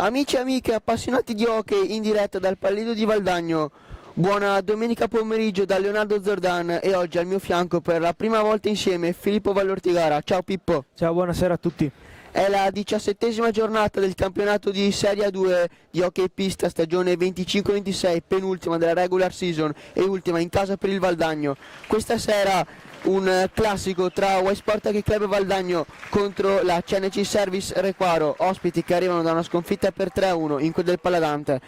Amici e amiche appassionati di hockey in diretta dal Pallido di Valdagno, buona domenica pomeriggio da Leonardo Zordan e oggi al mio fianco per la prima volta insieme Filippo Vallortigara. Ciao Pippo. Ciao, buonasera a tutti. È la 17ª giornata del campionato di Serie A2 di hockey pista stagione 25-26, penultima della regular season e ultima in casa per il Valdagno. Questa sera un classico tra Wisport Hockey Club Valdagno contro la CNC Service Requaro, ospiti che arrivano da una sconfitta per 3-1 in quel del Paladante.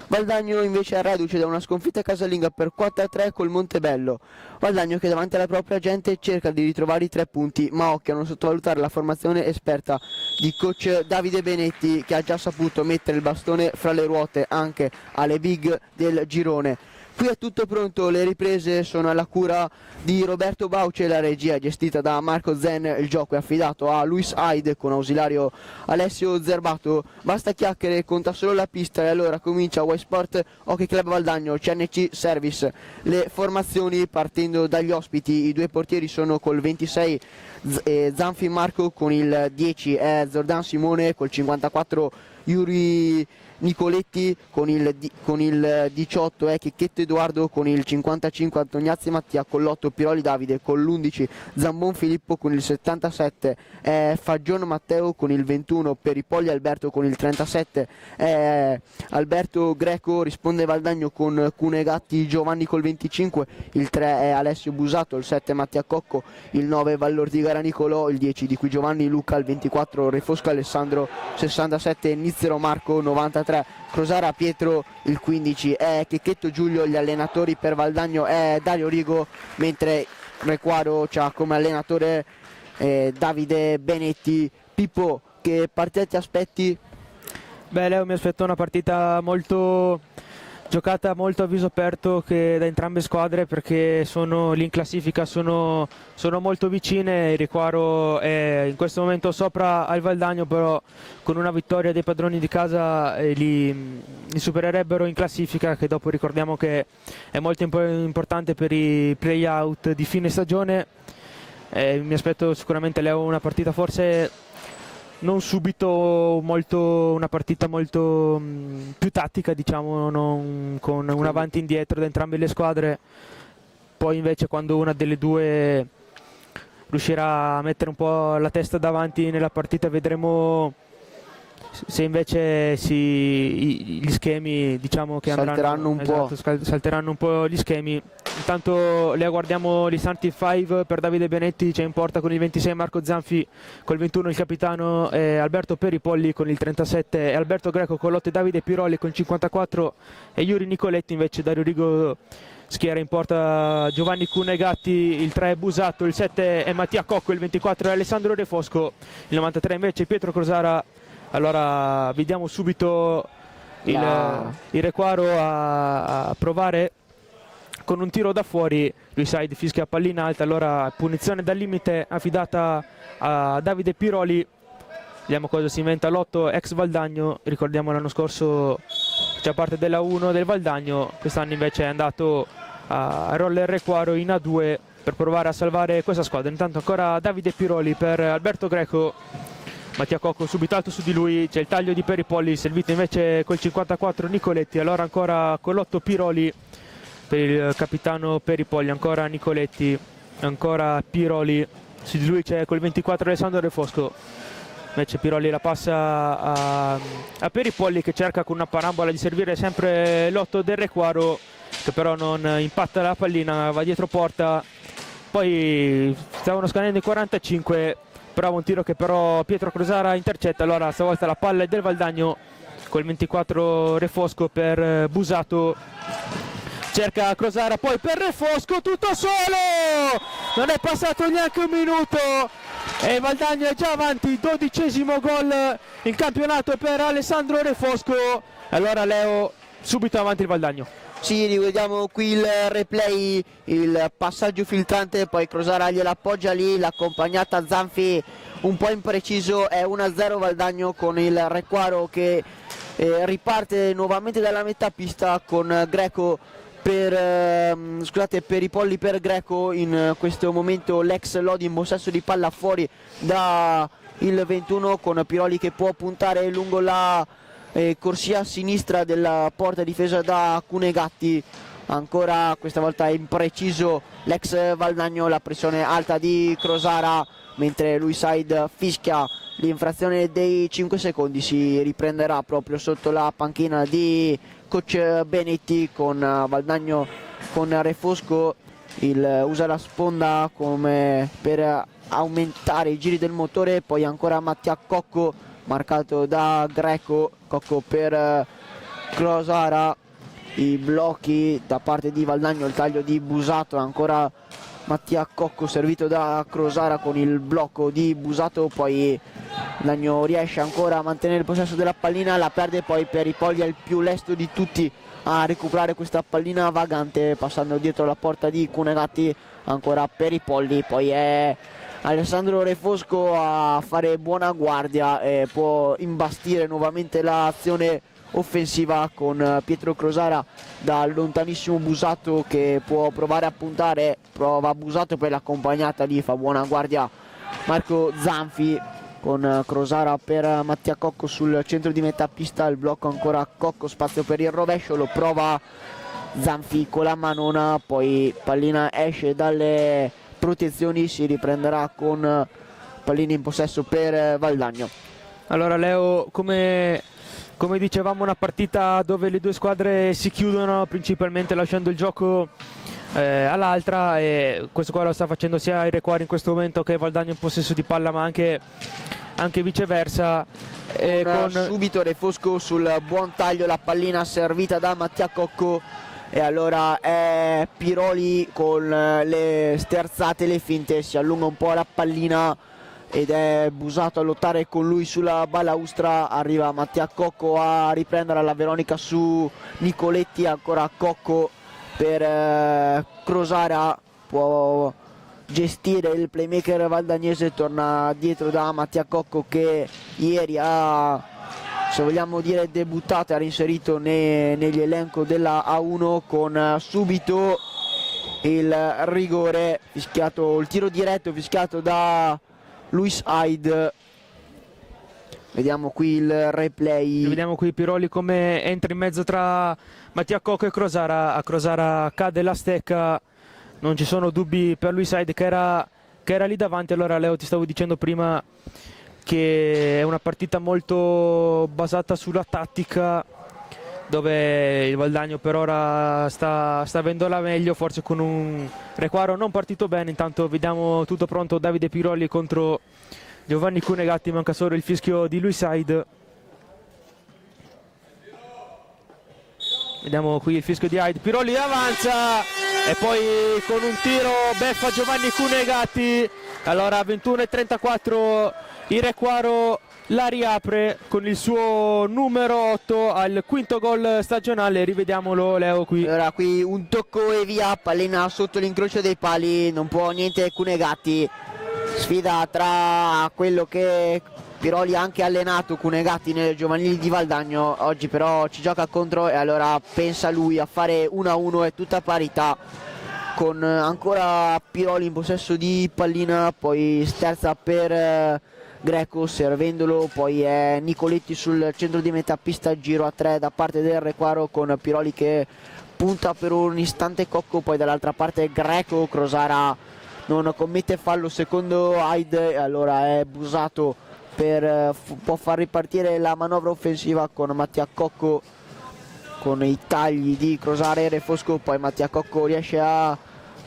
Valdagno invece è reduce da una sconfitta casalinga per 4-3 col Montebello. Valdagno che davanti alla propria gente cerca di ritrovare i 3 punti, ma occhio a non sottovalutare la formazione esperta di coach Davide Benetti, che ha già saputo mettere il bastone fra le ruote anche alle big del girone. Qui è tutto pronto, le riprese sono alla cura di Roberto Bauce, la regia è gestita da Marco Zen, il gioco è affidato a Luis Hyde con ausiliario Alessio Zerbato. Basta chiacchiere, conta solo la pista e allora comincia Wisport Hockey Club Valdagno, CNC Service. Le formazioni partendo dagli ospiti, i 2 portieri sono col 26 Zanfi Marco, con il 10 è Zordan Simone, col 54 Yuri Nicoletti, con il 18 è Chicchetto Edoardo, con il 55 Antoniazzi Mattia, con l'8 Piroli Davide, con l'11 Zambon Filippo, con il 77 è Fagion Matteo, con il 21 Peripolli Alberto, con il 37 è Alberto Greco, risponde Valdagno con Cunegatti Giovanni col 25, il 3 è Alessio Busato, il 7 Mattia Cocco, il 9 Vallortigara Nicolò, il 10 di cui Giovanni Luca, il 24 Refosco Alessandro, 67 Nizzero Marco, 93 Crosara Pietro, il 15 è Chicchetto Giulio, gli allenatori per Valdagno è Dario Rigo, mentre Requaro c'ha come allenatore Davide Benetti. Pippo, che partita ti aspetti? Beh, Leo, mi aspetto una partita molto giocata, molto a viso aperto da entrambe squadre, perché sono lì in classifica, sono molto vicine. Il Requaro è in questo momento sopra al Valdagno, però con una vittoria dei padroni di casa li supererebbero in classifica, che dopo ricordiamo che è molto importante per i play-out di fine stagione. Mi aspetto sicuramente, Leo, una partita forse non subito una partita molto più tattica, diciamo, non con un avanti e indietro da entrambe le squadre. Poi invece quando una delle due riuscirà a mettere un po' la testa davanti nella partita, vedremo se invece gli schemi, diciamo, che salteranno salteranno un po' gli schemi. Intanto le guardiamo gli starting 5 per Davide Benetti. C'è in porta con il 26 Marco Zanfi, col 21 il capitano Alberto Peripolli, con il 37 e Alberto Greco, con l'8 Davide Piroli, con il 54 e Yuri Nicoletti. Invece Dario Rigo schiera in porta Giovanni Cunegatti, il 3 è Busato, il 7 è Mattia Cocco, il 24 è Alessandro Refosco, il 93 invece Pietro Crosara. Allora vediamo subito il Requaro a provare con un tiro da fuori. Luis Hyde fischia pallina alta, allora punizione dal limite affidata a Davide Piroli. Vediamo cosa si inventa l'8 ex Valdagno. Ricordiamo l'anno scorso faceva parte della 1 del Valdagno, quest'anno invece è andato a Roller Requaro in A2 per provare a salvare questa squadra. Intanto ancora Davide Piroli per Alberto Greco, Mattia Cocco subito alto su di lui, c'è il taglio di Peripolli, servito invece col 54 Nicoletti. Allora ancora con l'8 Piroli per il capitano Peripolli, ancora Nicoletti, ancora Piroli, su di lui c'è col 24 Alessandro Refosco. Invece Piroli la passa a Peripolli, che cerca con una parambola di servire sempre l'8 del Requaro, che però non impatta la pallina, va dietro porta. Poi stavano scadendo i 45, bravo un tiro che però Pietro Crosara intercetta. Allora stavolta la palla è del Valdagno, col 24 Refosco per Busato, cerca Crosara, poi per Refosco, tutto solo, non è passato neanche un minuto e il Valdagno è già avanti, 12° gol in campionato per Alessandro Refosco. Allora Leo, subito avanti il Valdagno. Sì, rivediamo qui il replay, il passaggio filtrante, poi Crosara gliela appoggia lì, l'accompagnata Zanfi un po' impreciso, è 1-0 Valdagno, con il Requaro che riparte nuovamente dalla metà pista con Greco Peripolli per Greco. In questo momento l'ex Lodi in possesso di palla fuori da il 21, con Piroli che può puntare lungo la corsia a sinistra della porta difesa da Cunegatti. Ancora questa volta è impreciso l'ex Valdagno, la pressione alta di Crosara, mentre Luisaid fischia l'infrazione dei 5 secondi. Si riprenderà proprio sotto la panchina di coach Benetti, con Valdagno con Refosco, usa la sponda come per aumentare i giri del motore. Poi ancora Mattia Cocco marcato da Greco, Cocco per Crosara, i blocchi da parte di Valdagno, il taglio di Busato, ancora Mattia Cocco servito da Crosara con il blocco di Busato. Poi Valdagno riesce ancora a mantenere il possesso della pallina, la perde poi Peripolli, è il più lesto di tutti a recuperare questa pallina vagante, passando dietro la porta di Cunegatti. Ancora Peripolli, poi è Alessandro Refosco a fare buona guardia e può imbastire nuovamente l'azione offensiva con Pietro Crosara da lontanissimo Busato, che può provare a puntare, prova Busato, poi l'accompagnata lì, fa buona guardia Marco Zanfi con Crosara per Mattia Cocco sul centro di metà pista. Il blocco ancora Cocco, spazio per il rovescio, lo prova Zanfi con la manona, poi pallina esce dalle protezioni, si riprenderà con pallina in possesso per Valdagno. Allora Leo, come dicevamo, una partita dove le due squadre si chiudono principalmente lasciando il gioco all'altra, e questo qua lo sta facendo sia il Requari in questo momento che Valdagno in possesso di palla, ma anche viceversa. Con subito Refosco sul buon taglio, la pallina servita da Mattia Cocco, e allora è Piroli con le sterzate, le finte, si allunga un po' la pallina ed è Busato a lottare con lui sulla balaustra. Arriva Mattia Cocco a riprendere la Veronica su Nicoletti, ancora Cocco per Crosara, può gestire il playmaker valdagnese, torna dietro da Mattia Cocco, che ieri ha, se vogliamo dire, debuttato, ha reinserito negli elenco della A1 con subito il rigore fischiato, il tiro diretto fischiato da Luis Aid. Vediamo qui il replay. Vediamo qui Piroli come entra in mezzo tra Mattia Cocco e Crosara. A Crosara cade la stecca, non ci sono dubbi per Luis Aid che era lì davanti. Allora Leo, ti stavo dicendo prima che è una partita molto basata sulla tattica, dove il Valdagno per ora sta avendola meglio, forse con un Requaro non partito bene. Intanto vediamo tutto pronto Davide Piroli contro Giovanni Cunegatti, manca solo il fischio di Luisaid. Vediamo qui il fischio di Aid, Piroli avanza e poi con un tiro beffa Giovanni Cunegatti. Allora 21:34, il Requaro la riapre con il suo numero 8 al quinto gol stagionale. Rivediamolo Leo qui. Allora qui un tocco e via, pallina sotto l'incrocio dei pali, non può niente Cunegatti. Sfida tra quello che Piroli ha anche allenato Cunegatti nelle giovanili di Valdagno, oggi però ci gioca contro, e allora pensa lui a fare 1-1 e tutta parità, con ancora Piroli in possesso di pallina, poi sterza per Greco servendolo, poi è Nicoletti sul centro di metà pista, giro a 3 da parte del Requaro con Piroli che punta per un istante Cocco, poi dall'altra parte Greco, Crosara non commette fallo secondo Aid, e allora è Busato può far ripartire la manovra offensiva con Mattia Cocco con i tagli di Crosara e Refosco. Poi Mattia Cocco riesce a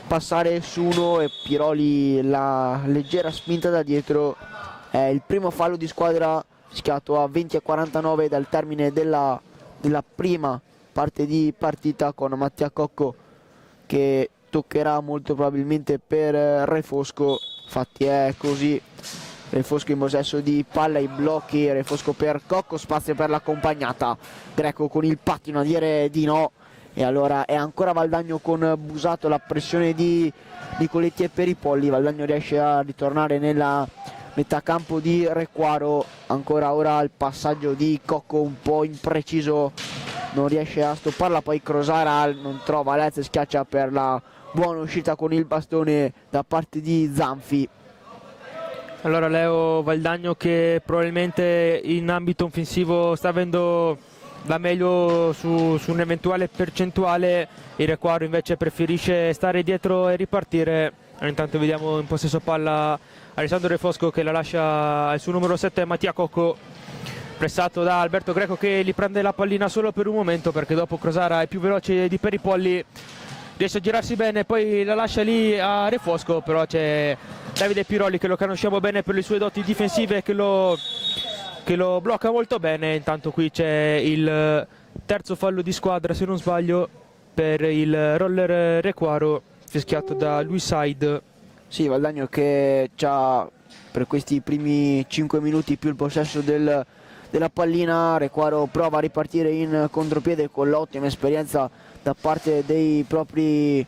passare su uno e Piroli la leggera spinta da dietro. È il primo fallo di squadra fischiato a 20:49 dal termine della prima parte di partita, con Mattia Cocco che toccherà molto probabilmente per Refosco. Infatti è così, Refosco in possesso di palla, i blocchi, Refosco per Cocco, spazio per l'accompagnata, Greco con il pattino a dire di no, e allora è ancora Valdagno con Busato, la pressione di Nicoletti e Peripolli. Valdagno riesce a ritornare nella metà campo di Requaro, ancora ora il passaggio di Cocco un po' impreciso, non riesce a stopparla, poi Crosara non trova Lez e schiaccia per la buona uscita con il bastone da parte di Zanfi. Allora Leo Valdagno, che probabilmente in ambito offensivo sta avendo la meglio su un'eventuale percentuale, il Requaro invece preferisce stare dietro e ripartire. Intanto vediamo in possesso palla Alessandro Refosco che la lascia al suo numero 7 Mattia Cocco, pressato da Alberto Greco che gli prende la pallina solo per un momento, perché dopo Crosara è più veloce di Peripolli, riesce a girarsi bene, poi la lascia lì a Refosco, però c'è Davide Piroli che lo conosciamo bene per le sue doti difensive che lo blocca molto bene. Intanto qui c'è il terzo fallo di squadra, se non sbaglio, per il roller Requaro, fischiato da Luis Said. Sì, Valdagno che già per questi primi 5 minuti più il possesso della pallina. Requaro prova a ripartire in contropiede con l'ottima esperienza da parte dei propri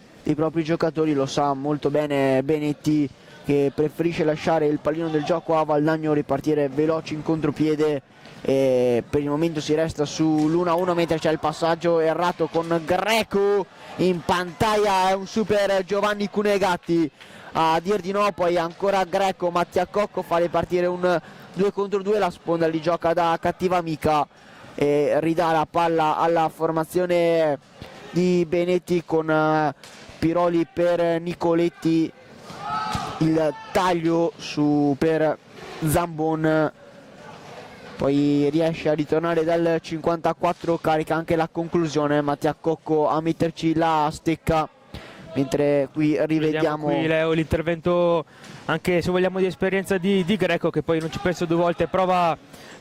giocatori, lo sa molto bene Benetti, che preferisce lasciare il pallino del gioco a Valdagno, ripartire veloci in contropiede, e per il momento si resta sull'1-1 mentre c'è il passaggio errato con Greco in pantalla, è un super Giovanni Cunegatti a dir di no, poi ancora Greco, Mattia Cocco fa ripartire un 2 contro 2, la sponda li gioca da cattiva amica e ridà la palla alla formazione di Benetti con Piroli per Nicoletti, il taglio per Zambon, poi riesce a ritornare dal 54, carica anche la conclusione Mattia Cocco a metterci la stecca, mentre qui rivediamo qui Leo l'intervento, anche se vogliamo di esperienza di Greco, che poi non ci penso due volte, prova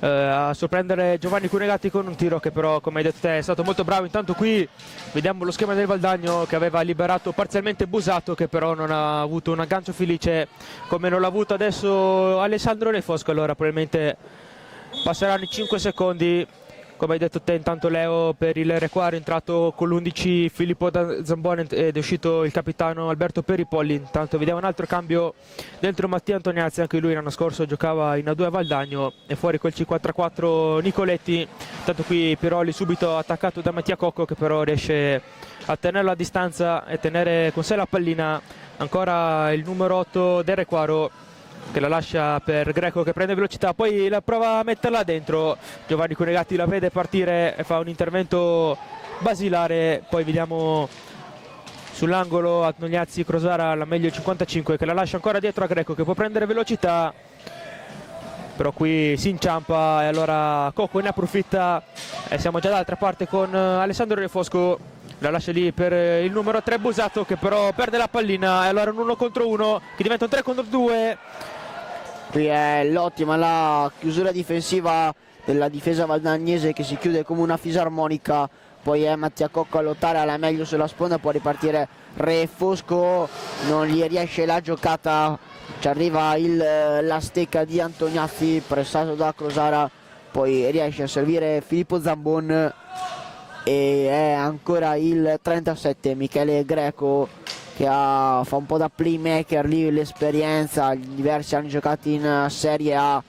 a sorprendere Giovanni Cunegatti con un tiro che però, come hai detto te, è stato molto bravo. Intanto qui vediamo lo schema del Valdagno che aveva liberato parzialmente Busato, che però non ha avuto un aggancio felice come non l'ha avuto adesso Alessandro Refosco. Allora probabilmente passeranno i 5 secondi, come hai detto te. Intanto Leo per il Requaro è entrato con l'11 Filippo Zambon ed è uscito il capitano Alberto Peripolli. Intanto vediamo un altro cambio dentro Mattia Antoniazzi, anche lui l'anno scorso giocava in A2 a Valdagno, e fuori col C4-4 Nicoletti. Intanto qui Piroli subito attaccato da Mattia Cocco, che però riesce a tenerlo a distanza e tenere con sé la pallina. Ancora il numero 8 del Requaro che la lascia per Greco che prende velocità, poi la prova a metterla dentro. Giovanni Cunegatti la vede partire e fa un intervento basilare. Poi vediamo sull'angolo Antoniazzi Crosara, la meglio 55, che la lascia ancora dietro a Greco che può prendere velocità, però qui si inciampa e allora Cocco ne approfitta e siamo già dall'altra parte con Alessandro Refosco. La lascia lì per il numero 3 Busato, che però perde la pallina, e allora un 1 contro 1 che diventa un 3 contro 2. Qui è l'ottima la chiusura difensiva della difesa valdagnese, che si chiude come una fisarmonica. Poi è Mattia Cocco a lottare alla meglio sulla sponda, può ripartire Refosco, non gli riesce la giocata, ci arriva la stecca di Antoniazzi pressato da Crosara, poi riesce a servire Filippo Zambon e è ancora il 37 Michele Greco che fa un po' da playmaker lì, l'esperienza, diversi anni giocati in Serie A.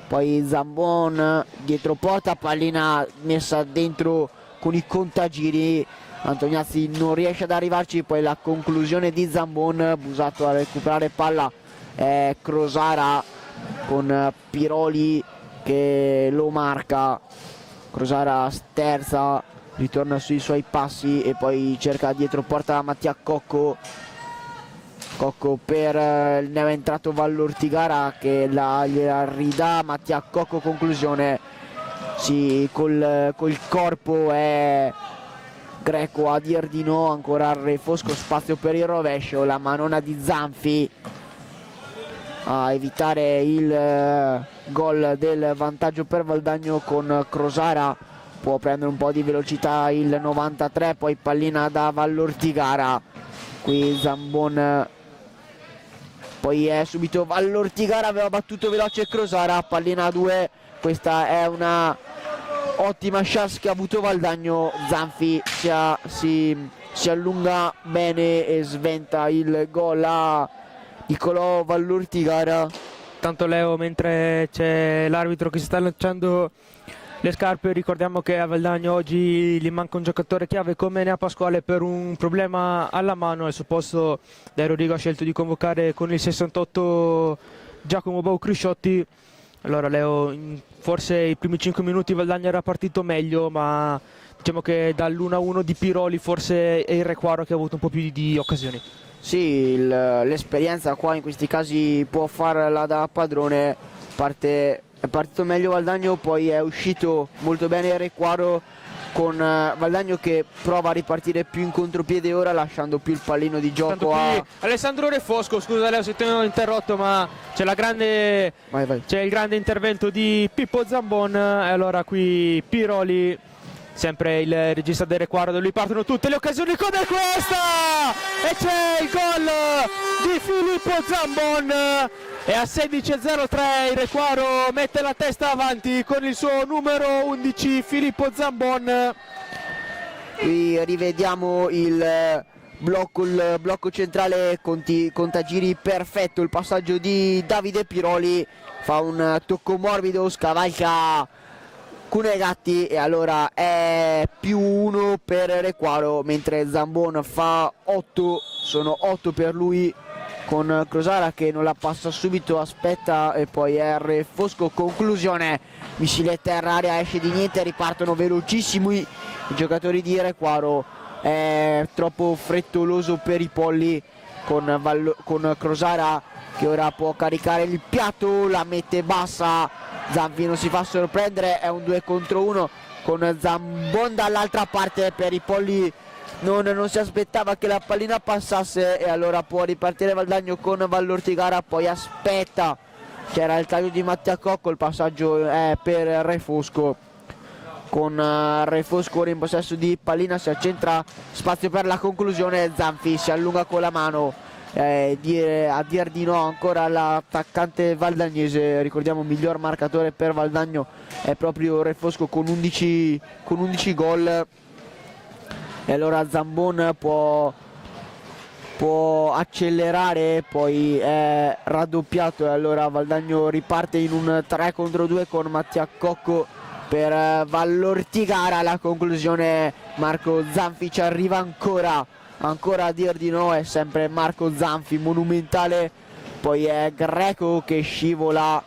Poi Zambon dietro porta, pallina messa dentro con i contagiri, Antoniazzi non riesce ad arrivarci, poi la conclusione di Zambon, Busato a recuperare palla, Crosara con Piroli che lo marca, Crosara sterza, ritorna sui suoi passi e poi cerca dietro porta Mattia Cocco. Cocco per ne è entrato Vallortigara che gliela ridà Mattia Cocco, conclusione. Sì, col corpo è Greco a dir di no, ancora Refosco, spazio per il rovescio, la manona di Zanfi a evitare il gol del vantaggio per Valdagno con Crosara. Può prendere un po' di velocità il 93, poi pallina da Vallortigara, qui Zambon, poi è subito Vallortigara, aveva battuto veloce Crosara, pallina a 2, questa è una ottima chance che ha avuto Valdagno. Zanfi si allunga bene e sventa il gol a Nicolò Vallortigara. Tanto Leo, mentre c'è l'arbitro che si sta lanciando le scarpe, ricordiamo che a Valdagno oggi gli manca un giocatore chiave come Nea Pasquale per un problema alla mano. Al suo posto De Rodrigo ha scelto di convocare con il 68 Giacomo Bau Crisciotti. Allora Leo, forse i primi 5 minuti Valdagno era partito meglio, ma diciamo che dall'1-1 di Piroli forse è il Requaro che ha avuto un po' più di occasioni. Sì, l'esperienza qua in questi casi può farla da padrone. È partito meglio Valdagno, poi è uscito molto bene il Requaro, con Valdagno che prova a ripartire più in contropiede ora, lasciando più il pallino di gioco a... Alessandro Refosco, scusa Leo se ti ho interrotto, ma c'è c'è il grande intervento di Pippo Zambon, e allora qui Piroli, sempre il regista del Requaro, da lui partono tutte le occasioni come questa, e c'è il gol di Filippo Zambon, e a 16:03 il Requaro mette la testa avanti con il suo numero 11 Filippo Zambon. Qui rivediamo il blocco centrale, contagiri perfetto, il passaggio di Davide Piroli, fa un tocco morbido, scavalca Cunegatti e allora è +1 per Requaro, mentre Zambon fa 8, sono 8 per lui, con Crosara che non la passa subito, aspetta e poi è Refosco, conclusione, missile terra area, esce di niente, ripartono velocissimi i giocatori di Requaro, è troppo frettoloso per i polli con Crosara che ora può caricare il piatto, la mette bassa, Zanfi non si fa sorprendere, è un 2 contro 1 con Zambon dall'altra parte, per i polli non si aspettava che la pallina passasse e allora può ripartire Valdagno con Vallortigara, poi aspetta, c'era il taglio di Mattia Cocco, il passaggio è per Refosco, con Refosco ora in possesso di pallina, si accentra, spazio per la conclusione, Zanfi si allunga con la mano, a dir di no ancora l'attaccante valdagnese, ricordiamo miglior marcatore per Valdagno è proprio Refosco con 11 gol, e allora Zambon può accelerare, poi è raddoppiato e allora Valdagno riparte in un 3 contro 2 con Mattia Cocco per Vallortigara, la conclusione Marco Zanfi ci arriva ancora a dir di no, è sempre Marco Zanfi, monumentale, poi è Greco che scivola,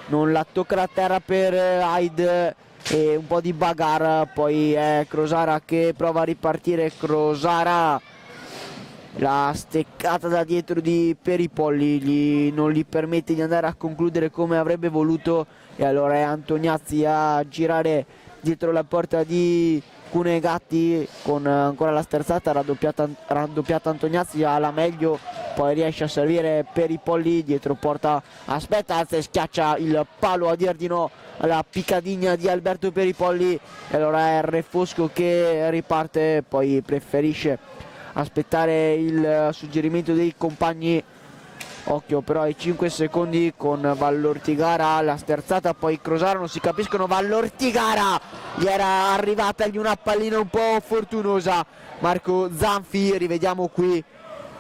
non la tocca la terra per Hyde e un po' di bagarre, poi è Crosara che prova a ripartire, Crosara, la steccata da dietro di Peripolli non gli permette di andare a concludere come avrebbe voluto e allora è Antoniazzi a girare dietro la porta di Cunegatti con ancora la sterzata, raddoppiata Antoniazzi alla meglio, poi riesce a servire Peripolli dietro porta, aspetta, alza e schiaccia il palo a dir di no alla piccadigna di Alberto Peripolli e allora è Refosco che riparte, poi preferisce aspettare il suggerimento dei compagni, occhio però ai 5 secondi con Vallortigara, la sterzata, poi Crosara, non si capiscono, Vallortigara gli era arrivata una pallina un po' fortunosa, Marco Zanfi, rivediamo qui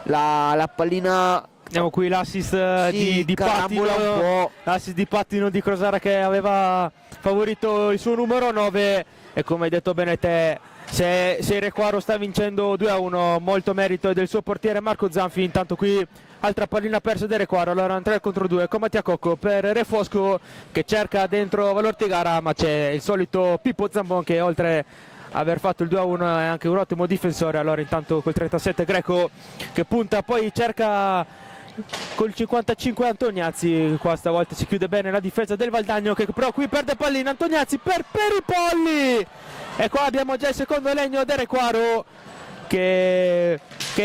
la pallina. Vediamo qui l'assist sì, di Pattino, l'assist di Pattino di Crosara che aveva favorito il suo numero 9 e come hai detto bene te, se il Requaro sta vincendo 2-1, molto merito del suo portiere Marco Zanfi. Intanto qui altra pallina persa del Requaro, allora un 3 contro 2 con Mattia Cocco per Refosco che cerca dentro Vallortigara, ma c'è il solito Pippo Zambon che oltre a aver fatto il 2-1 è anche un ottimo difensore. Allora intanto col 37 Greco che punta, poi cerca col 55 Antoniazzi, qua stavolta si chiude bene la difesa del Valdagno che però qui perde pallina, Antoniazzi per Peripolli e qua abbiamo già il secondo legno del Requaro che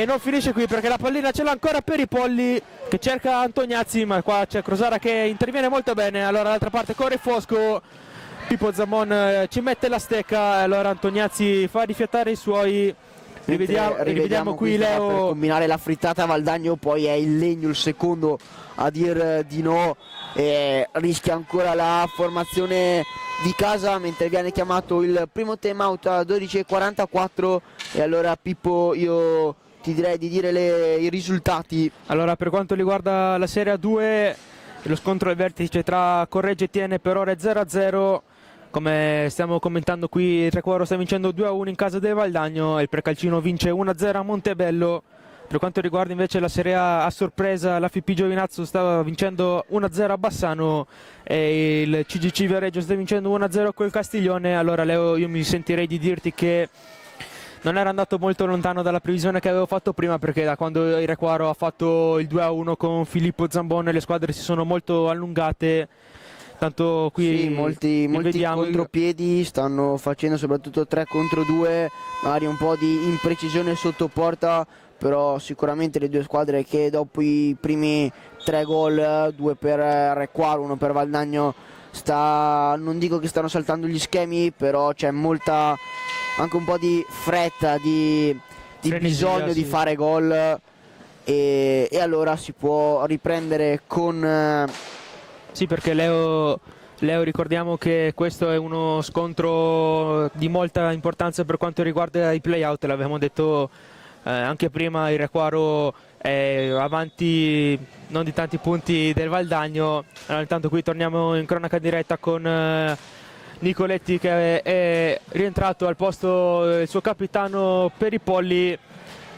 non finisce qui perché la pallina ce l'ha ancora Peripolli che cerca Antoniazzi, ma qua c'è Crosara che interviene molto bene. Allora dall'altra parte con Refosco, Pippo Zambon ci mette la stecca e allora Antoniazzi fa rifiatare i suoi. Rivediamo qui Leo per combinare la frittata Valdagno, poi è il legno il secondo a dir di no e rischia ancora la formazione di casa mentre viene chiamato il primo time out a 12:44 e allora Pippo io ti direi di dire i risultati. Allora per quanto riguarda la Serie A2 lo scontro al vertice tra Correggio e Tiene per ora è 0-0. Come stiamo commentando qui il Requaro sta vincendo 2-1 in casa del Valdagno e il Precalcino vince 1-0 a Montebello. Per quanto riguarda invece la Serie A sorpresa, la FIP Giovinazzo stava vincendo 1-0 a Bassano e il CGC Viareggio sta vincendo 1-0 col Castiglione. Allora Leo, io mi sentirei di dirti che non era andato molto lontano dalla previsione che avevo fatto prima, perché da quando il Requaro ha fatto il 2-1 con Filippo Zambon le squadre si sono molto allungate, tanto qui sì, molti vediamo contropiedi stanno facendo, soprattutto 3 contro 2, magari un po' di imprecisione sotto porta, però sicuramente le due squadre che dopo i primi 3 gol, 2 per Requaro, 1 per Valdagno, non dico che stanno saltando gli schemi, però c'è molta, anche un po' di fretta, di bisogno di fare gol, e allora si può riprendere con... Sì, perché Leo, ricordiamo che questo è uno scontro di molta importanza per quanto riguarda i play-out, l'avevamo detto anche prima, il Requaro è avanti non di tanti punti del Valdagno. Allora, intanto qui torniamo in cronaca diretta con Nicoletti, che è rientrato al posto del suo capitano Peripolli.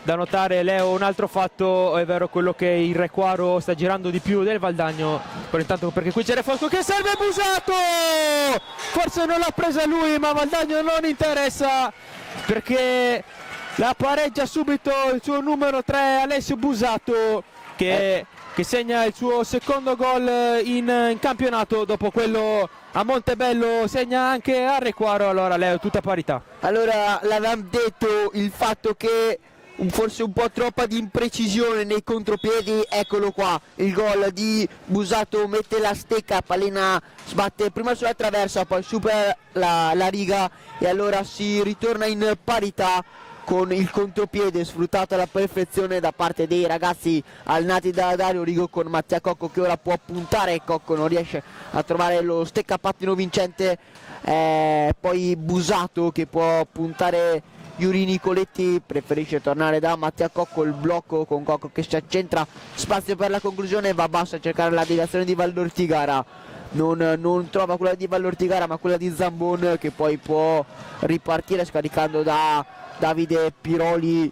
Da notare, Leo, un altro fatto, è vero quello che il Requaro sta girando di più del Valdagno, però intanto, perché qui c'è Refosco che serve Busato, forse non l'ha presa lui, ma Valdagno non interessa perché la pareggia subito il suo numero 3 Alessio Busato, che segna il suo secondo gol in campionato. Dopo quello a Montebello segna anche a Requaro. Allora Leo, tutta parità. Allora, l'avevamo detto, il fatto che forse un po' troppa di imprecisione nei contropiedi, eccolo qua, il gol di Busato, mette la stecca, pallina sbatte prima sulla traversa, poi supera la riga, e allora si ritorna in parità con il contropiede sfruttato alla perfezione da parte dei ragazzi allenati da Dario Rigo, con Mattia Cocco che ora può puntare. Cocco non riesce a trovare lo steccapattino vincente, poi Busato che può puntare. Yuri Nicoletti preferisce tornare da Mattia Cocco, il blocco con Cocco che si accentra, spazio per la conclusione, va basso a cercare la deviazione di Vallortigara, non trova quella di Vallortigara ma quella di Zambon, che poi può ripartire scaricando da Davide Piroli,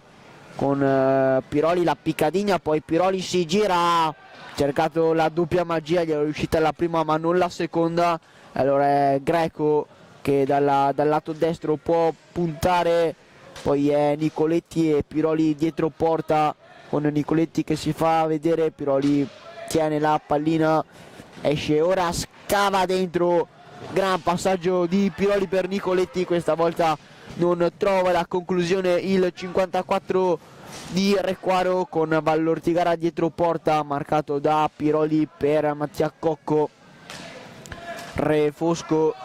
con Piroli la piccadigna, poi Piroli si gira, ha cercato la doppia magia, gli è riuscita la prima ma non la seconda. Allora è Greco che dal lato destro può puntare, poi è Nicoletti e Piroli dietro porta, con Nicoletti che si fa vedere, Piroli tiene la pallina, esce ora, scava dentro, gran passaggio di Piroli per Nicoletti, questa volta non trova la conclusione il 54 di Requaro, con Vallortigara dietro porta, marcato da Piroli per Mattia Cocco. Refosco,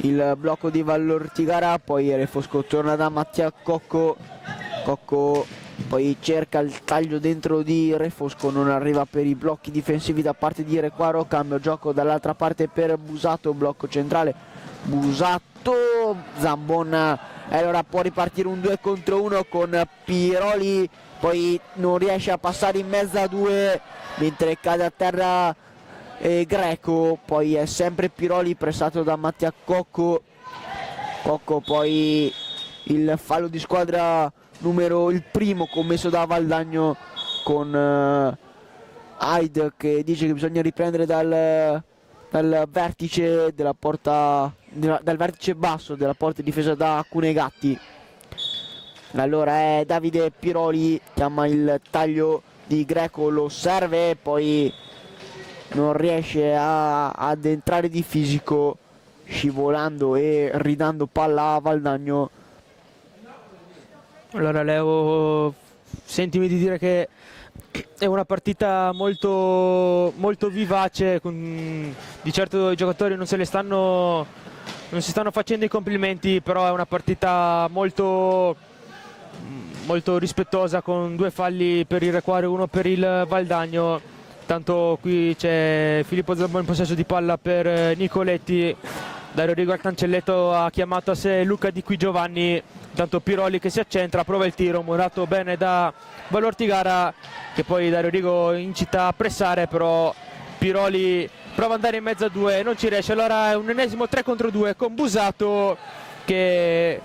il blocco di Vallortigara, poi Refosco torna da Mattia Cocco, Cocco poi cerca il taglio dentro di Refosco, non arriva per i blocchi difensivi da parte di Requaro, cambio gioco dall'altra parte per Busato, blocco centrale, Busato, Zambon, allora può ripartire un 2 contro 1 con Piroli, poi non riesce a passare in mezzo a due mentre cade a terra Greco, poi è sempre Piroli pressato da Mattia Cocco, Cocco poi il fallo di squadra il primo commesso da Valdagno, con Hyde che dice che bisogna riprendere dal vertice della porta, dal vertice basso della porta difesa da Cunegatti. Allora è Davide Piroli, chiama il taglio di Greco, lo serve, poi non riesce ad entrare di fisico, scivolando e ridando palla a Valdagno. Allora Leo, sentimi di dire che è una partita molto, molto vivace, di certo i giocatori non si stanno facendo i complimenti, però è una partita molto, molto rispettosa, con 2 falli per il Requaro e 1 per il Valdagno. Tanto qui c'è Filippo Zambon in possesso di palla per Nicoletti, Dario Rigo al cancelletto ha chiamato a sé Luca Di Qui Giovanni, tanto Piroli che si accentra, prova il tiro, murato bene da Vallortigara, che poi Dario Rigo incita a pressare, però Piroli prova ad andare in mezzo a 2, non ci riesce. Allora è un ennesimo 3 contro 2 con Busato che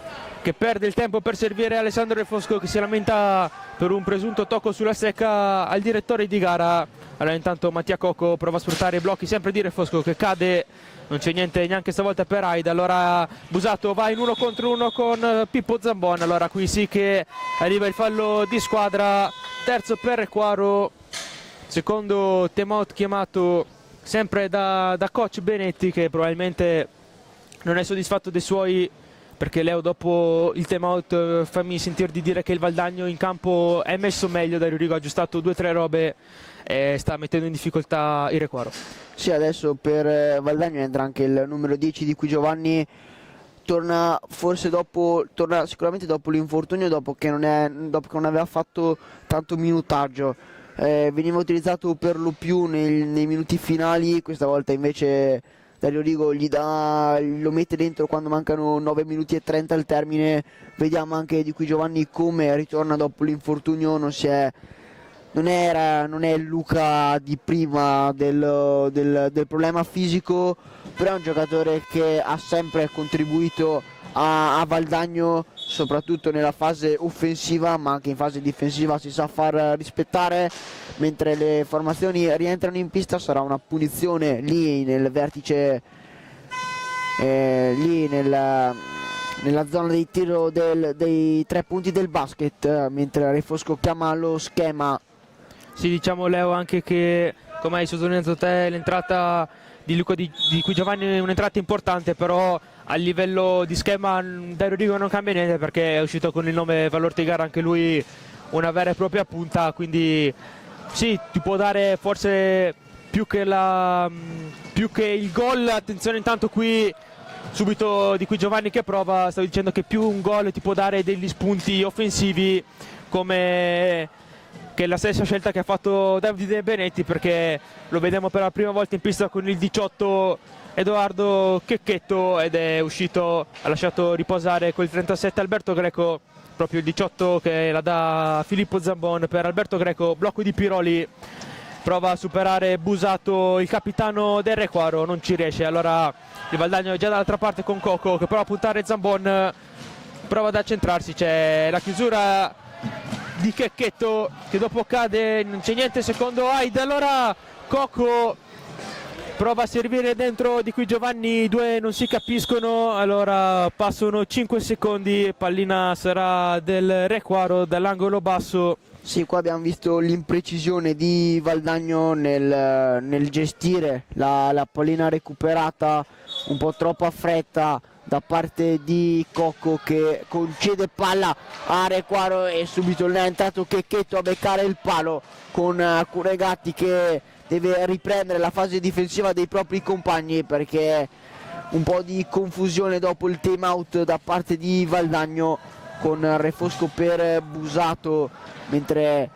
che perde il tempo per servire Alessandro Refosco, che si lamenta per un presunto tocco sulla secca al direttore di gara. Allora intanto Mattia Cocco prova a sfruttare i blocchi sempre di Refosco, che cade, non c'è niente neanche stavolta per Aida. Allora Busato va in 1 contro 1 con Pippo Zambon. Allora qui sì che arriva il fallo di squadra, terzo per Requaro, secondo timeout chiamato sempre da coach Benetti, che probabilmente non è soddisfatto dei suoi, perché Leo dopo il timeout fammi sentire di dire che il Valdagno in campo è messo meglio. Dario Rigo ha aggiustato 2 o 3 robe e sta mettendo in difficoltà il Requaro. Sì, adesso per Valdagno entra anche il numero 10 di cui Giovanni torna sicuramente dopo l'infortunio, dopo che non aveva fatto tanto minutaggio. Veniva utilizzato per lo più nei minuti finali, questa volta invece Dario Rigo lo mette dentro quando mancano 9 minuti e 30 al termine. Vediamo anche di qui Giovanni come ritorna dopo l'infortunio, non è il Luca di prima del problema fisico, però è un giocatore che ha sempre contribuito a Valdagno, soprattutto nella fase offensiva, ma anche in fase difensiva si sa far rispettare. Mentre le formazioni rientrano in pista sarà una punizione lì nel vertice, lì nella zona di tiro dei 3 punti del basket, mentre Refosco chiama lo schema. Sì, diciamo Leo anche che, come hai sottolineato te, l'entrata di Luca di cui Giovanni è un'entrata importante, però a livello di schema Dario Rigo non cambia niente, perché è uscito con il nome Valortigara anche lui, una vera e propria punta, quindi sì, ti può dare forse più che il gol. Attenzione intanto qui subito di qui Giovanni che prova, stavo dicendo che più un gol ti può dare degli spunti offensivi, come che è la stessa scelta che ha fatto Davide Benetti, perché lo vediamo per la prima volta in pista con il 18 Edoardo Checchetto, ed è uscito, ha lasciato riposare col 37 Alberto Greco, proprio il 18 che la dà Filippo Zambon per Alberto Greco. Blocco di Piroli, prova a superare Busato, il capitano del Requaro, non ci riesce. Allora il Valdagno è già dall'altra parte con Cocco che prova a puntare Zambon, prova ad accentrarsi, c'è la chiusura di Checchetto che dopo cade, non c'è niente secondo Aida. Allora Cocco prova a servire dentro di qui Giovanni, i due non si capiscono. Allora passano 5 secondi, pallina sarà del Requaro dall'angolo basso. Sì, qua abbiamo visto l'imprecisione di Valdagno nel gestire la pallina recuperata un po' troppo a fretta da parte di Cocco, che concede palla a Requaro e subito ne è entrato Checchetto a beccare il palo con Curegatti, che deve riprendere la fase difensiva dei propri compagni, perché un po' di confusione dopo il time out da parte di Valdagno, con Refosco per Busato, mentre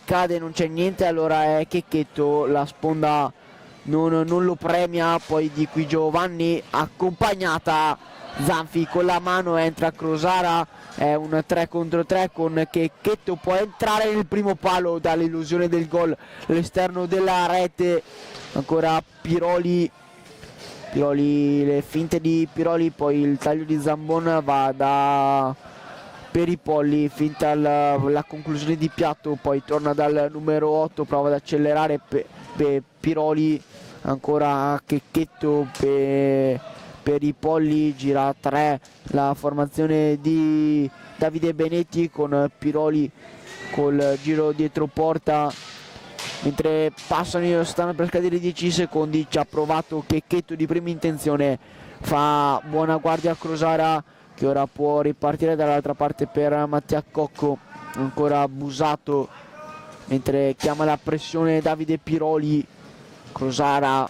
cade non c'è niente. Allora è Checchetto, la sponda non lo premia, poi di qui Giovanni accompagnata Zanfi con la mano, entra Crosara, è un 3 contro 3 con Checchetto, può entrare nel primo palo dall'illusione del gol all'esterno della rete. Ancora Piroli, le finte di Piroli, poi il taglio di Zambon va da Peripolli, finta la conclusione di piatto, poi torna dal numero 8, prova ad accelerare Piroli, ancora Checchetto per i Polli, gira 3 la formazione di Davide Benetti con Piroli col giro dietro porta. Mentre stanno per scadere 10 secondi, ci ha provato Checchetto di prima intenzione, fa buona guardia a Crosara che ora può ripartire dall'altra parte per Mattia Cocco. Ancora Busato, mentre chiama la pressione Davide Piroli. Crosara,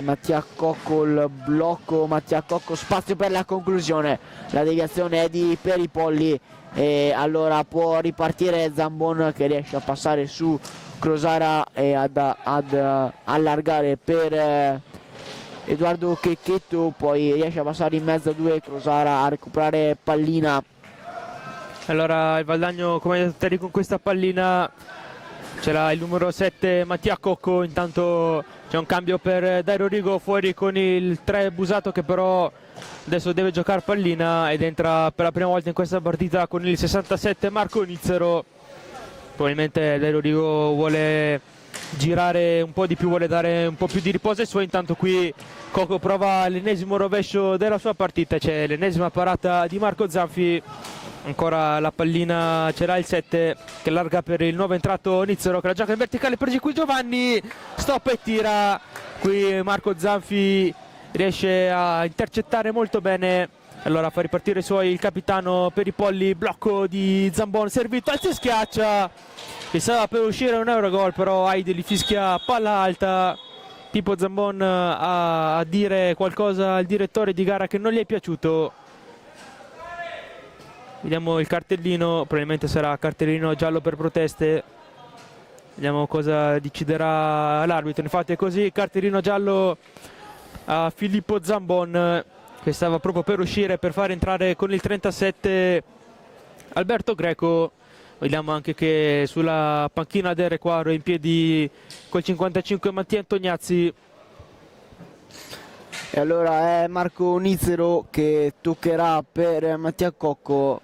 Mattia Cocco, il blocco, Mattia Cocco, spazio per la conclusione, la deviazione è di Peripolli e allora può ripartire Zambon, che riesce a passare su Crosara e ad allargare per Edoardo Checchetto, poi riesce a passare in mezzo a due Crosara a recuperare pallina. Allora il Valdagno, come hai detto te, con questa pallina c'era il numero 7 Mattia Cocco. Intanto c'è un cambio per Dario Rigo, fuori con il 3 Busato, che però adesso deve giocare pallina, ed entra per la prima volta in questa partita con il 67 Marco Nizzero. Probabilmente Dario Rigo vuole girare un po' di più, vuole dare un po' più di riposo ai suoi. Intanto qui Cocco prova l'ennesimo rovescio della sua partita, c'è l'ennesima parata di Marco Zanfi. Ancora la pallina, c'era il 7 che larga per il nuovo entrato Nizzero, che la gioca in verticale per qui Giovanni, stop e tira. Qui Marco Zanfi riesce a intercettare molto bene, allora fa ripartire i suoi il capitano per i polli. Blocco di Zambon, servito, alza e schiaccia, che stava per uscire un Eurogol, però Aide li fischia palla alta. Pippo Zambon a dire qualcosa al direttore di gara che non gli è piaciuto. Vediamo il cartellino, probabilmente sarà cartellino giallo per proteste. Vediamo cosa deciderà l'arbitro. Infatti è così, cartellino giallo a Filippo Zambon, che stava proprio per uscire per far entrare con il 37 Alberto Greco. Vediamo anche che sulla panchina del Requaro è in piedi col 55 Mattia Antognazzi. E allora è Marco Nizzero che toccherà per Mattia Cocco.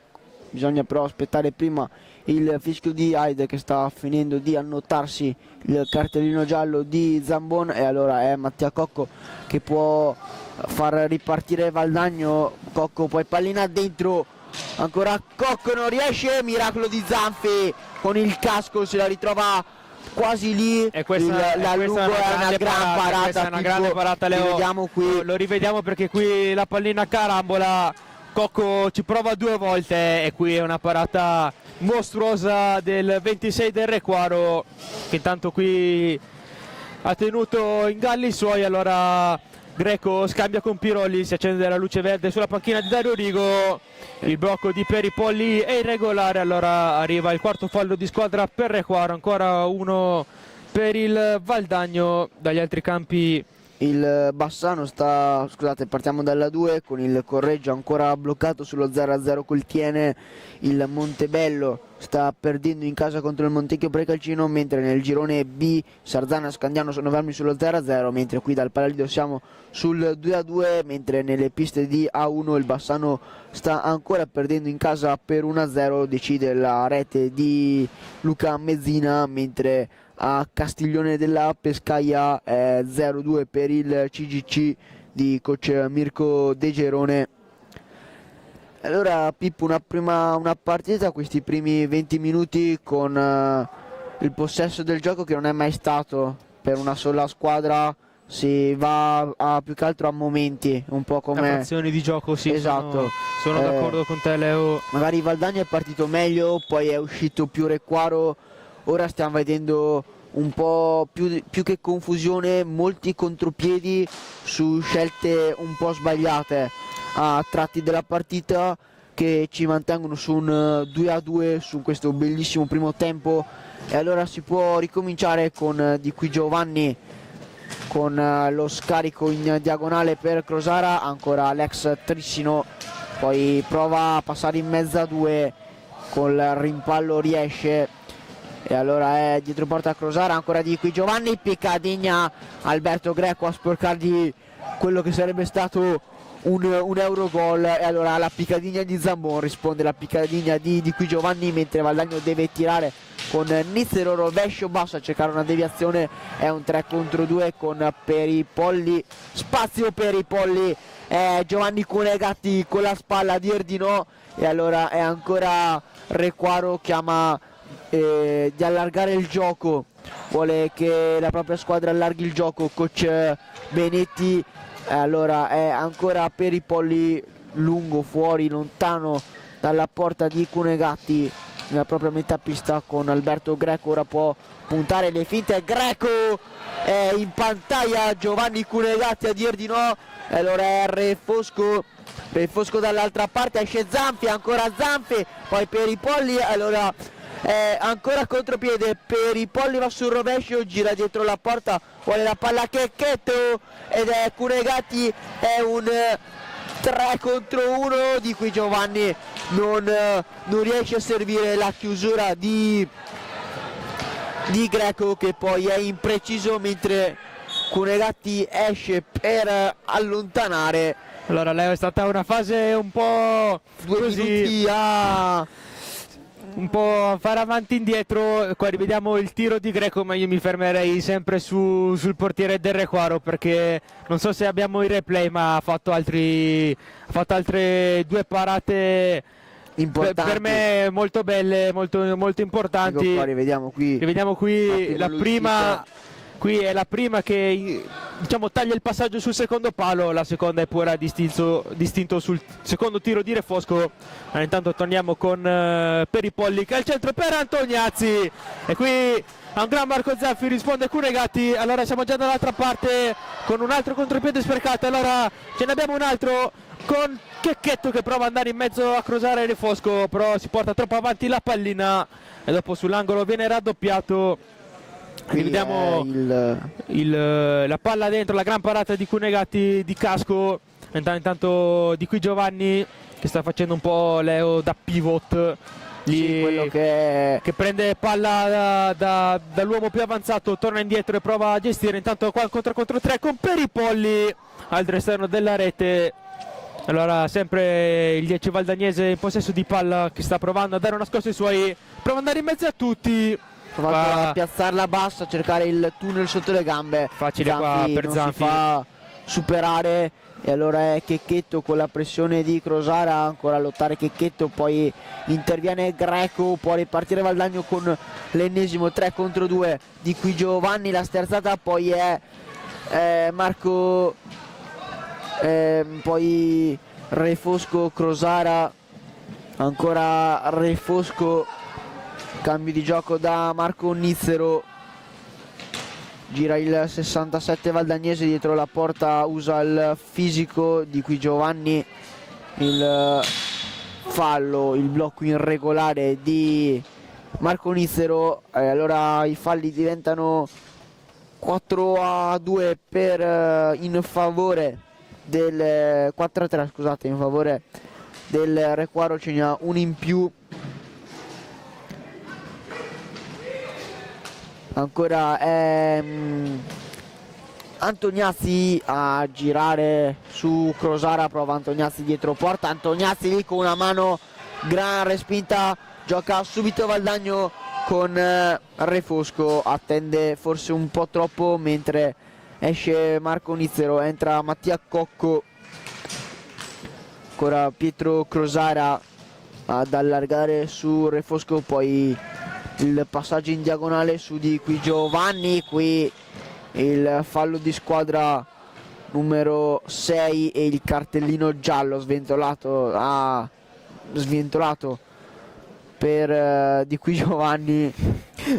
Bisogna però aspettare prima il fischio di Aide, che sta finendo di annotarsi il cartellino giallo di Zambon, e allora è Mattia Cocco che può far ripartire Valdagno. Cocco poi pallina dentro, ancora Cocco non riesce, miracolo di Zanfi con il casco, se la ritrova quasi lì. E questa, la lungo è una gran parata, questa è una grande parata, Leo. Rivediamo qui. Lo rivediamo perché qui la pallina carambola, Cocco ci prova 2 volte, e qui è una parata mostruosa del 26 del Requaro, che intanto qui ha tenuto in galli i suoi. Allora Greco scambia con Pirolli, si accende la luce verde sulla panchina di Dario Rigo. Il blocco di Peripolli è irregolare, allora arriva il quarto fallo di squadra per Requaro, ancora uno per il Valdagno. Dagli altri campi il Bassano sta, scusate, partiamo dalla 2 con il Correggio ancora bloccato sullo 0-0 col Tiene. Il Montebello sta perdendo in casa contro il Montecchio Precalcino, mentre nel girone B Sarzana e Scandiano sono fermi sullo 0-0, mentre qui dal Palalido siamo sul 2-2, mentre nelle piste di A1 il Bassano sta ancora perdendo in casa per 1-0, decide la rete di Luca Mezzina, mentre a Castiglione della Pescaia 0-2 per il CGC di coach Mirko De Gerone. Allora Pippo, una partita, questi primi 20 minuti con il possesso del gioco che non è mai stato per una sola squadra, si va più che altro a momenti, un po' come azioni di gioco, sì, esatto. Sono d'accordo con te, Leo. Magari Valdagno è partito meglio, poi è uscito più Requaro. Ora stiamo vedendo un po' più che confusione, molti contropiedi su scelte un po' sbagliate a tratti della partita, che ci mantengono su un 2-2 su questo bellissimo primo tempo. E allora si può ricominciare con Di Qui Giovanni con lo scarico in diagonale per Crosara, ancora l'ex Trissino, poi prova a passare in mezzo a 2, col rimpallo riesce, e allora è dietro porta Crosara, ancora Di Qui Giovanni, Piccadigna, Alberto Greco a sporcargli quello che sarebbe stato un Eurogol, e allora la Piccadigna di Zambon risponde la Piccadigna di Qui Giovanni, mentre Valdagno deve tirare con Nizzero, rovescio basso a cercare una deviazione, è un 3 contro 2 con Peripolli, spazio Peripolli, Giovanni Cunegatti con la spalla di Erdino, e allora è ancora Requaro, chiama di allargare il gioco, vuole che la propria squadra allarghi il gioco coach Benetti. Allora è ancora Peripolli lungo, fuori, lontano dalla porta di Cunegatti nella propria metà pista con Alberto Greco. Ora può puntare le finte, Greco è in pantaglia, Giovanni Cunegatti a dir di no, e allora è Refosco dall'altra parte, esce Zanfi, ancora Zanfi, poi Peripolli, allora ancora contropiede, Peripolli va sul rovescio, gira dietro la porta, vuole la palla Checchetto, ed è Cunegatti, è un 3 contro 1 di Qui Giovanni non riesce a servire la chiusura di di Greco, che poi è impreciso mentre Cunegatti esce per allontanare. Allora Leo, è stata una fase un po' 2 così, minuti a un po' fare avanti e indietro. Qua rivediamo il tiro di Greco, ma io mi fermerei sempre sul portiere del Requaro, perché non so se abbiamo i replay, ma ha fatto altre 2 parate importanti. per me molto belle, molto importanti. Ecco qua, rivediamo qui La prima, qui è la prima che, diciamo, taglia il passaggio sul secondo palo, la seconda è pure distinto sul secondo tiro di Refosco. Intanto torniamo con Peripolli che è al centro per Antoniazzi, e qui a un gran Marco Zaffi risponde Cunegatti. Allora siamo già dall'altra parte con un altro contropiede sprecato, allora ce ne abbiamo un altro con Checchetto che prova ad andare in mezzo a crosare Refosco, però si porta troppo avanti la pallina e dopo sull'angolo viene raddoppiato. Vediamo la palla dentro, la gran parata di Cunegatti di casco. Intanto di qui Giovanni che sta facendo un po' Leo da pivot lì, sì, quello che prende palla dall'uomo più avanzato, torna indietro e prova a gestire. Intanto qua contro 3 con Peripolli all'esterno della rete. Allora sempre il 10 Valdagnese in possesso di palla, che sta provando a dare una scossa ai suoi, prova ad andare in mezzo a tutti, provato a piazzarla bassa, a cercare il tunnel sotto le gambe. Facile qua per Zanfi, non si fa superare, e allora è Checchetto con la pressione di Crosara, ancora a lottare Checchetto, poi interviene Greco, può ripartire Valdagno con l'ennesimo 3 contro 2 di qui Giovanni, la sterzata poi è Marco, poi Refosco, Crosara, ancora Refosco, cambio di gioco da Marco Nizzero, gira il 67 Valdagnese dietro la porta, usa il fisico di qui Giovanni, il fallo, il blocco irregolare di Marco Nizzero, allora i falli diventano 4-2 in favore del 4-3, scusate, in favore del Requaro, ce n'ha un in più. Ancora Antoniazzi a girare su Crosara, prova Antoniazzi dietro porta, Antoniazzi lì con una mano, gran respinta, gioca subito Valdagno con Refosco, attende forse un po' troppo mentre esce Marco Nizzero, entra Mattia Cocco, ancora Pietro Crosara ad allargare su Refosco, poi il passaggio in diagonale su di qui Giovanni, qui il fallo di squadra numero 6 e il cartellino giallo sventolato per di qui Giovanni,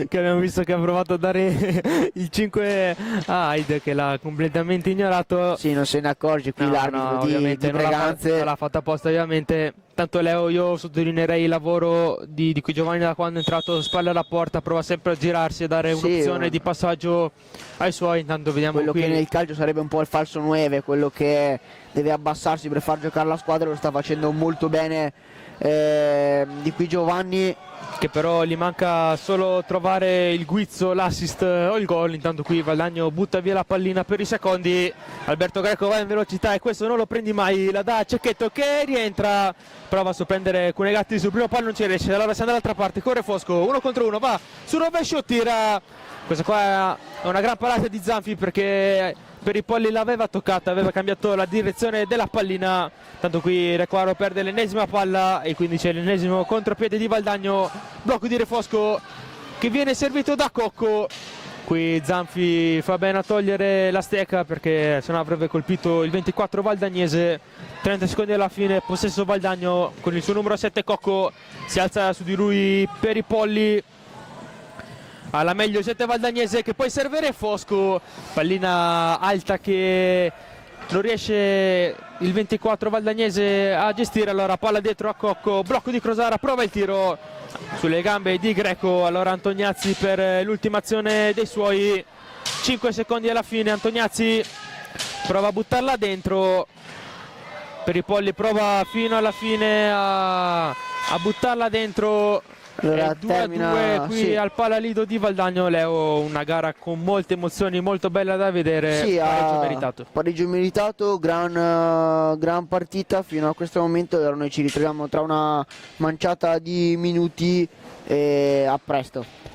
che abbiamo visto che ha provato a dare il 5 a Hyde, che l'ha completamente ignorato. Sì, non se ne accorge qui l'arbitro ovviamente di Breganze. non l'ha fatta apposta, ovviamente. Tanto Leo, io sottolineerei il lavoro di qui Giovanni da quando è entrato, spalle alla porta, prova sempre a girarsi e dare un'opzione di passaggio ai suoi. Intanto vediamo quello qui che nel calcio sarebbe un po' il falso 9, quello che deve abbassarsi per far giocare la squadra, lo sta facendo molto bene di qui Giovanni, che però gli manca solo trovare il guizzo, l'assist o il gol. Intanto qui Valdagno butta via la pallina per i secondi, Alberto Greco va in velocità e questo non lo prendi mai, la dà a Cecchetto che rientra, prova a sorprendere Cunegatti sul primo palo, non ci riesce, allora siamo dall'altra parte, corre Fosco, 1 contro 1, va su rovescio, tira, questa qua è una gran parata di Zanfi perché Peripolli l'aveva toccata, aveva cambiato la direzione della pallina. Tanto qui Requaro perde l'ennesima palla e quindi c'è l'ennesimo contropiede di Valdagno, blocco di Refosco che viene servito da Cocco. Qui Zanfi fa bene a togliere la stecca perché sennò avrebbe colpito il 24 valdagnese. 30 secondi alla fine, possesso Valdagno con il suo numero 7 Cocco, si alza su di lui Peripolli, alla meglio 7 valdagnese che poi serve Refosco, pallina alta che non riesce il 24 valdagnese a gestire, allora palla dietro a Cocco, blocco di Crosara, prova il tiro sulle gambe di Greco, allora Antoniazzi per l'ultima azione dei suoi, 5 secondi alla fine, Antoniazzi prova a buttarla dentro, Peripolli prova fino alla fine a buttarla dentro, Allora 2-2 qui sì. al Palalido di Valdagno, Leo, una gara con molte emozioni, molto bella da vedere, Sì, pareggio meritato. pareggio meritato, gran partita fino a questo momento. Allora noi ci ritroviamo tra una manciata di minuti e a presto.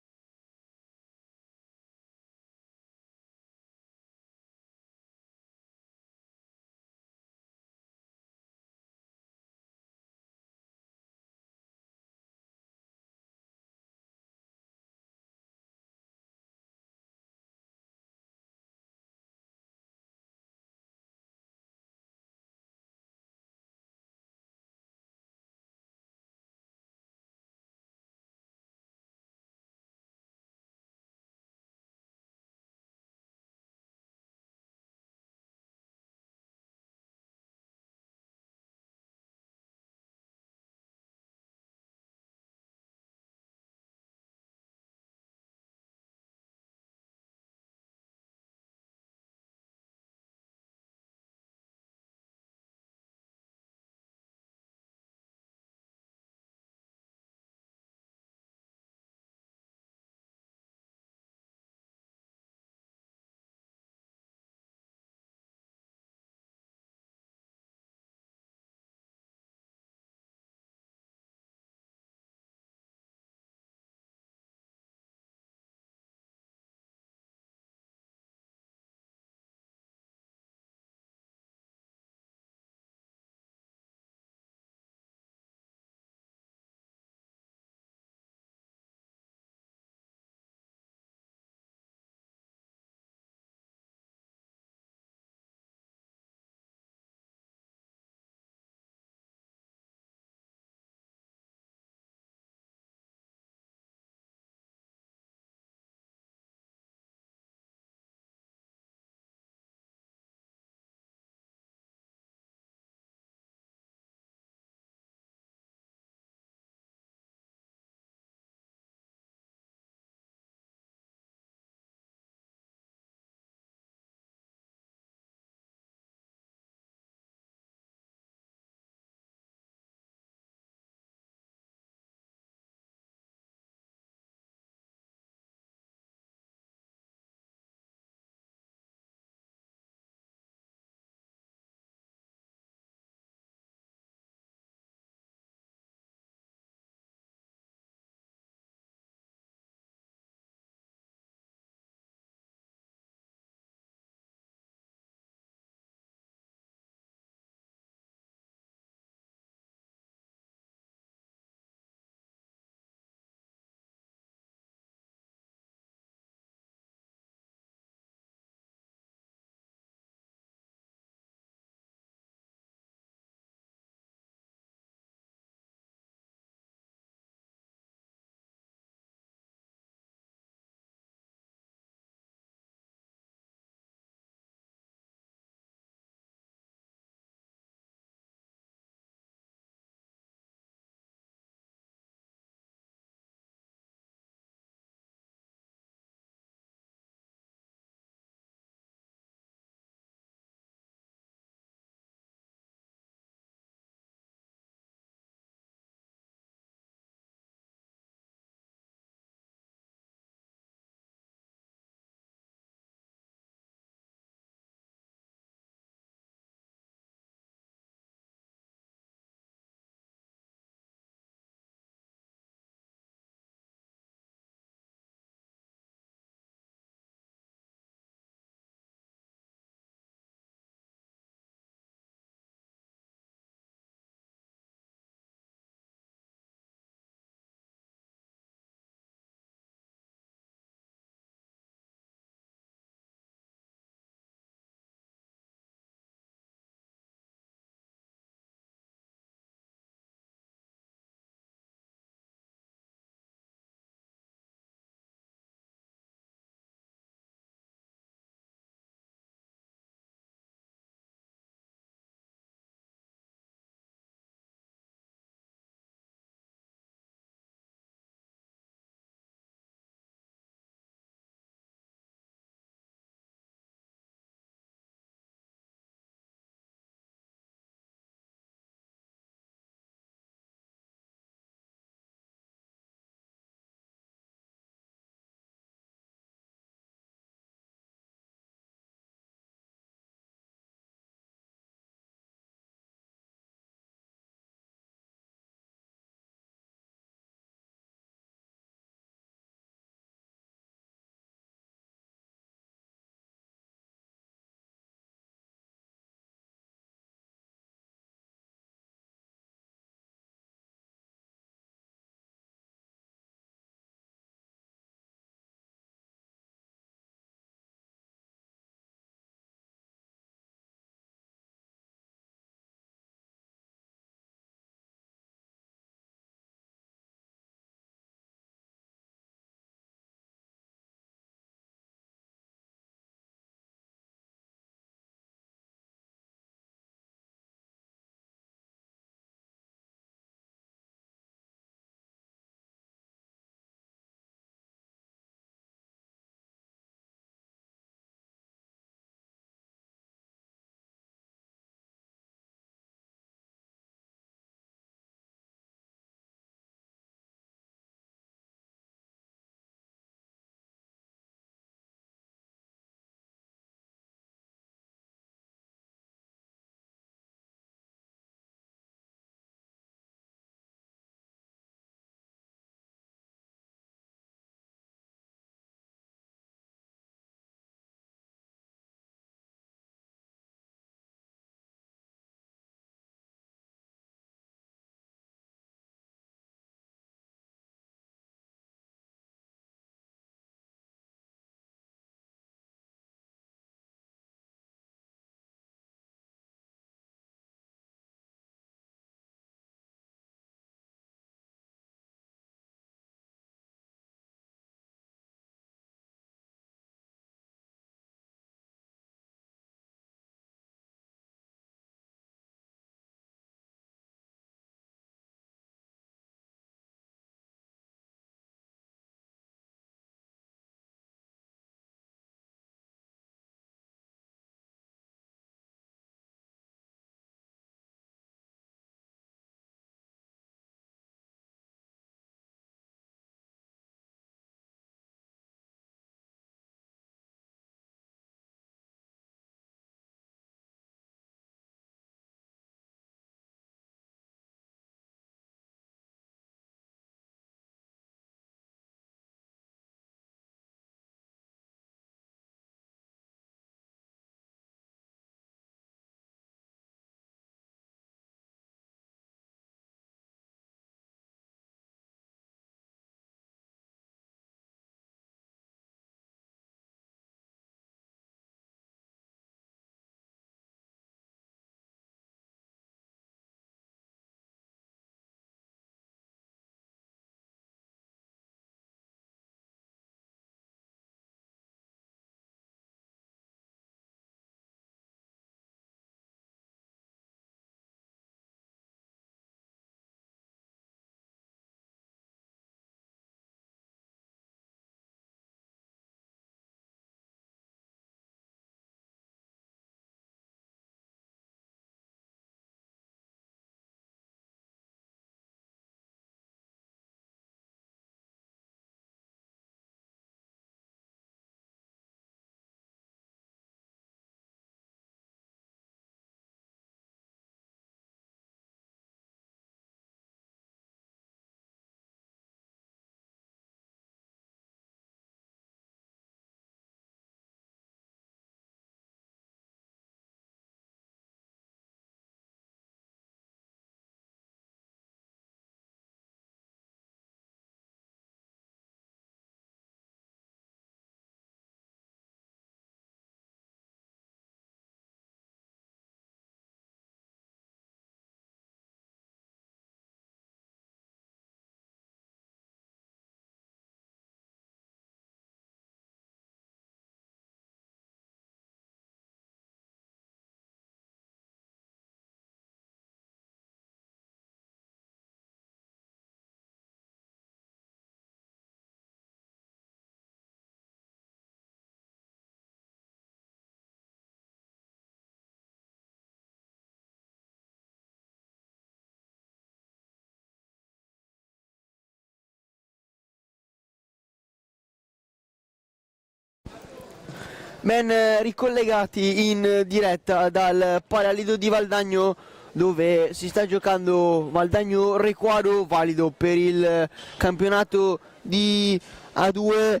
Ben ricollegati in diretta dal Palalido di Valdagno, dove si sta giocando Valdagno Requaro, valido per il campionato di A2.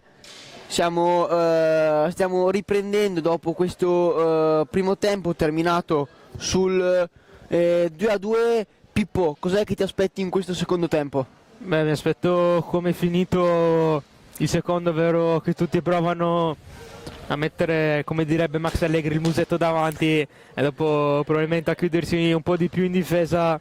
Stiamo riprendendo dopo questo primo tempo terminato sul 2-2. Pippo, cos'è che ti aspetti in questo secondo tempo? Beh, mi aspetto come è finito il secondo, ovvero che tutti provano a mettere, come direbbe Max Allegri, il musetto davanti e dopo probabilmente a chiudersi un po' di più in difesa.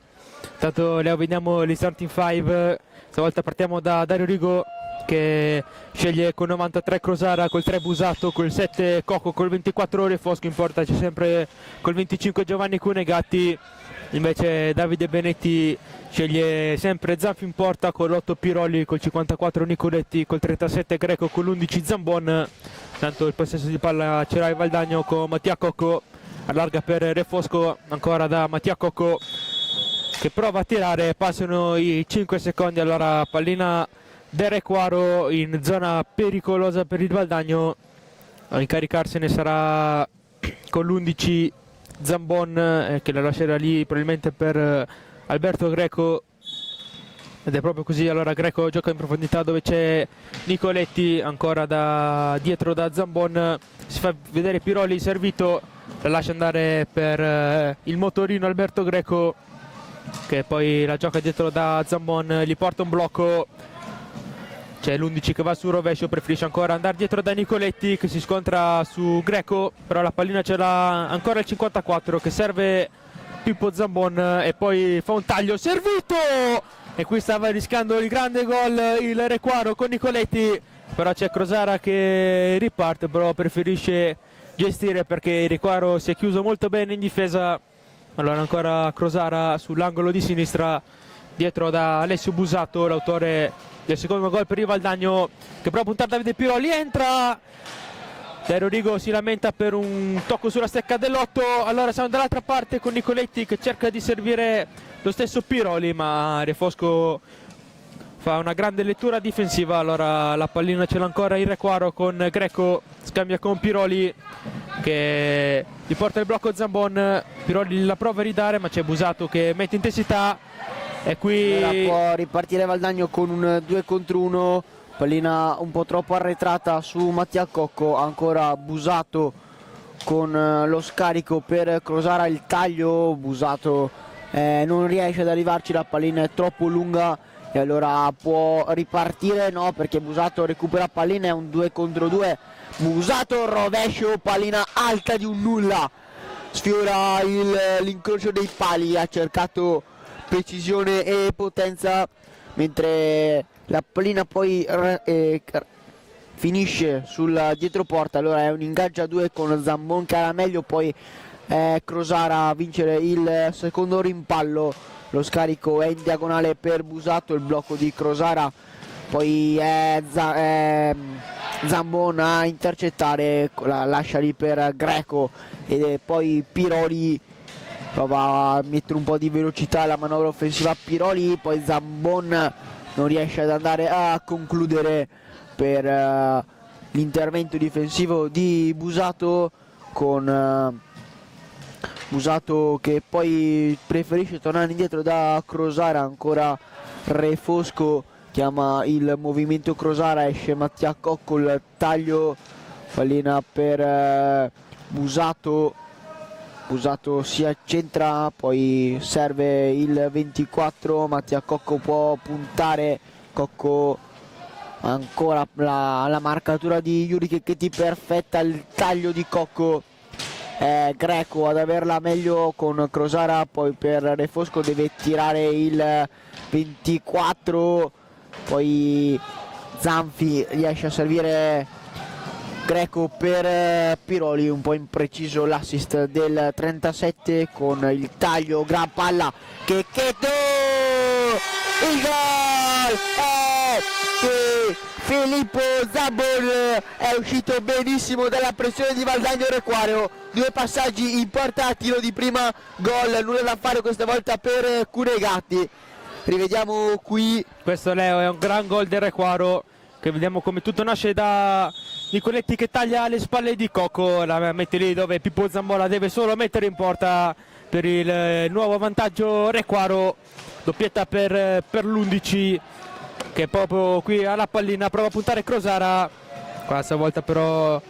Tanto vediamo gli starting five. Stavolta partiamo da Dario Rigo, che sceglie con 93 Crosara, col 3 Busato, col 7 Cocco, col 24 Refosco in porta, c'è sempre col 25 Giovanni Cunegatti. Invece Davide Benetti sceglie sempre Zanfi in porta, con l'8 Piroli, col 54 Nicoletti, col 37 Greco, con l'11 Zambon. Tanto il possesso di palla ce l'ha il Valdagno con Mattia Cocco, allarga per Refosco, ancora da Mattia Cocco che prova a tirare. Passano i 5 secondi, allora pallina del Requaro in zona pericolosa per il Valdagno. A incaricarsene sarà con l'11 Zambon, che la lascerà lì probabilmente per Alberto Greco, ed è proprio così. Allora Greco gioca in profondità dove c'è Nicoletti, ancora da dietro da Zambon, si fa vedere Piroli servito, la lascia andare per il motorino Alberto Greco, che poi la gioca dietro da Zambon, gli porta un blocco. C'è l'11 che va su rovescio, preferisce ancora andare dietro da Nicoletti, che si scontra su Greco, però la pallina ce l'ha ancora il 54 che serve Pippo Zambon e poi fa un taglio servito, e qui stava rischiando il grande gol il Requaro con Nicoletti, però c'è Crosara che riparte, però preferisce gestire perché il Requaro si è chiuso molto bene in difesa. Allora ancora Crosara sull'angolo di sinistra, dietro da Alessio Busato, l'autore del secondo gol per il Valdagno, che prova a puntare Davide Piroli, entra. Dario Rigo si lamenta per un tocco sulla stecca dell'8. Allora siamo dall'altra parte con Nicoletti che cerca di servire lo stesso Piroli, ma Refosco fa una grande lettura difensiva. Allora la pallina ce l'ha ancora il Requaro con Greco, scambia con Piroli che gli porta il blocco Zambon. Piroli la prova a ridare, ma c'è Busato che mette intensità e qui ora può ripartire Valdagno con un 2 contro 1. Pallina un po' troppo arretrata su Mattia Cocco, ancora Busato con lo scarico per Crosara, il taglio. Busato non riesce ad arrivarci, la pallina è troppo lunga e allora può ripartire, no, perché Busato recupera pallina, è un 2 contro 2. Busato rovescio, pallina alta di un nulla, sfiora l'incrocio dei pali, ha cercato precisione e potenza, mentre la pallina poi finisce sul dietroporta. Allora è un ingaggio a 2 con Zambon che era meglio, poi Crosara a vincere il secondo rimpallo. Lo scarico è in diagonale per Busato, il blocco di Crosara, poi Zambon a intercettare, la lascia lì per Greco e poi Piroli prova a mettere un po' di velocità alla manovra offensiva. Piroli, poi Zambon non riesce ad andare a concludere per l'intervento difensivo di Busato, con Busato che poi preferisce tornare indietro da Crosara. Ancora Refosco chiama il movimento Crosara, esce Mattia Cocco, il taglio, pallina per Busato. Busato si accentra, poi serve il 24, Mattia Cocco può puntare, Cocco ancora la marcatura di Yuri Checchetti perfetta, il taglio di Cocco, Greco ad averla meglio con Crosara, poi per Refosco deve tirare il 24, poi Zanfi riesce a servire Greco per Piroli, un po' impreciso l'assist del 37 con il taglio, gran palla, Checchetto, il gol è che Filippo Zambon è uscito benissimo dalla pressione di Valdagno Requaro, 2 passaggi in porta, tiro di prima, gol, nulla da fare questa volta per Cunegatti. Rivediamo qui, questo Leo è un gran gol del Requaro che vediamo come tutto nasce da Nicoletti che taglia alle spalle di Cocco, la mette lì dove Pippo Zambola deve solo mettere in porta per il nuovo vantaggio Requaro, doppietta per l'11 che proprio qui alla pallina prova a puntare Crosara, questa volta però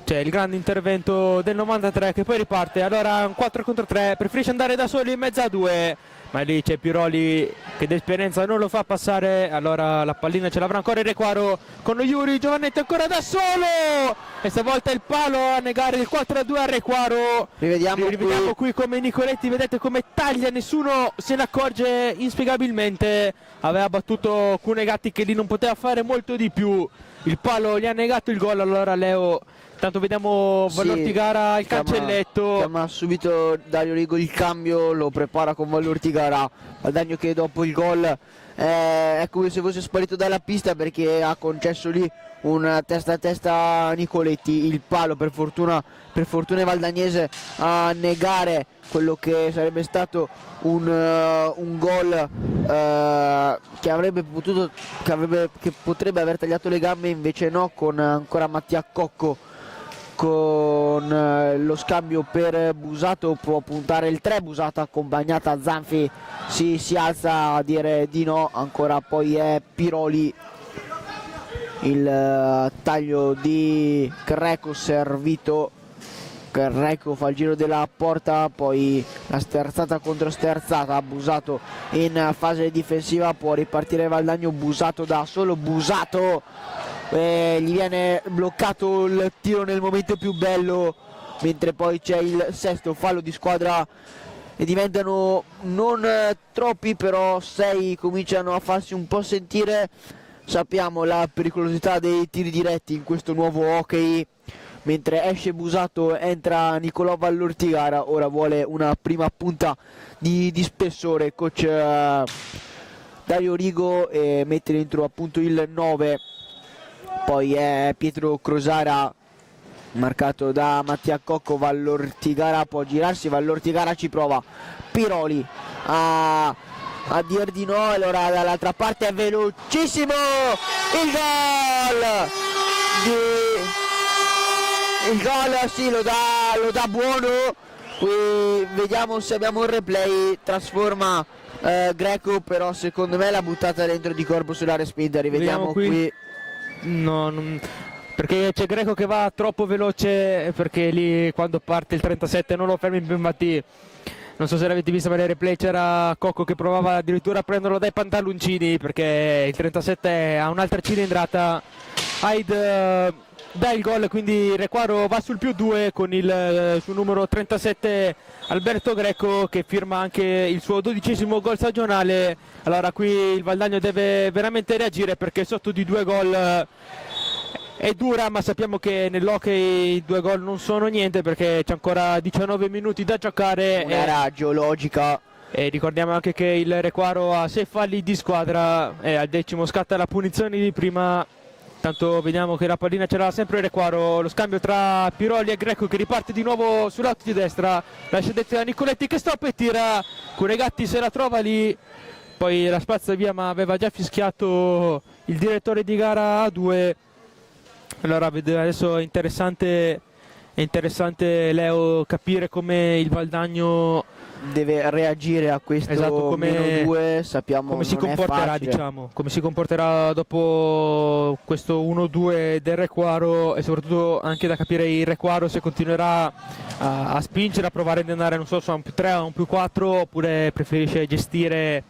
c'è il grande intervento del 93 che poi riparte, allora un 4 contro 3, preferisce andare da soli in mezzo a due, ma lì c'è Piroli che d'esperienza non lo fa passare, allora la pallina ce l'avrà ancora il Requaro con Yuri, Giovannetti ancora da solo e stavolta il palo a negare il 4-2 a Requaro. Rivediamo qui come Nicoletti, vedete come taglia, nessuno se ne accorge inspiegabilmente, aveva battuto Cunegatti che lì non poteva fare molto di più, il palo gli ha negato il gol, allora Leo tanto vediamo Vallortigara il cancelletto, chiama subito Dario Rigo il cambio, lo prepara con Vallortigara, Valdagno che dopo il gol è come se fosse sparito dalla pista perché ha concesso lì un testa a testa a Nicoletti, il palo per fortuna Valdagnese a negare quello che sarebbe stato un gol che potrebbe aver tagliato le gambe, invece no, con ancora Mattia Cocco con lo scambio per Busato, può puntare il 3, Busato accompagnata Zanfi si alza a dire di no, ancora poi è Piroli, il taglio di Greco servito, Greco fa il giro della porta, poi la sterzata contro sterzata, Busato in fase difensiva, può ripartire Valdagno, Busato da solo, Busato gli viene bloccato il tiro nel momento più bello, mentre poi c'è il sesto fallo di squadra e diventano non troppi, però 6 cominciano a farsi un po' sentire. Sappiamo la pericolosità dei tiri diretti in questo nuovo hockey, mentre esce Busato entra Nicolò Vallortigara, ora vuole una prima punta di spessore coach Dario Rigo e mette dentro appunto il 9. Poi è Pietro Crosara marcato da Mattia Cocco, Vallortigara può girarsi, Vallortigara ci prova, Piroli a dir di no, allora dall'altra parte è velocissimo il gol sì, lo dà buono, qui vediamo se abbiamo il replay, trasforma Greco, però secondo me l'ha buttata dentro di corpo sulla respinta, rivediamo qui. No, perché c'è Greco che va troppo veloce, perché lì quando parte il 37 non lo fermi più, infatti non so se l'avete visto ma nel replay c'era Cocco che provava addirittura a prenderlo dai pantaloncini, perché il 37 ha un'altra cilindrata, Hyde dà il gol, quindi Requaro va sul +2 con il suo numero 37 Alberto Greco che firma anche il suo 12° gol stagionale. Allora qui il Valdagno deve veramente reagire perché sotto di 2 gol è dura, ma sappiamo che nell'hockey 2 gol non sono niente perché c'è ancora 19 minuti da giocare. Un'era geologica. E ricordiamo anche che il Requaro ha 6 falli di squadra e al 10° scatta la punizione di prima. Tanto vediamo che la pallina ce l'ha sempre il Requaro, lo scambio tra Piroli e Greco che riparte di nuovo sul lato di destra, lascia dentro da Nicoletti che stoppa e tira, Cunegatti se la trova lì, poi la spazza via ma aveva già fischiato il direttore di gara a 2. Allora adesso è interessante Leo capire come il Valdagno deve reagire a questo, esatto, -2, sappiamo come si non è comporterà, facile. diciamo, come si comporterà dopo questo 1-2 del Requaro, e soprattutto anche da capire il Requaro se continuerà a spingere, a provare ad andare non so se a un +3 o un +4 oppure preferisce gestire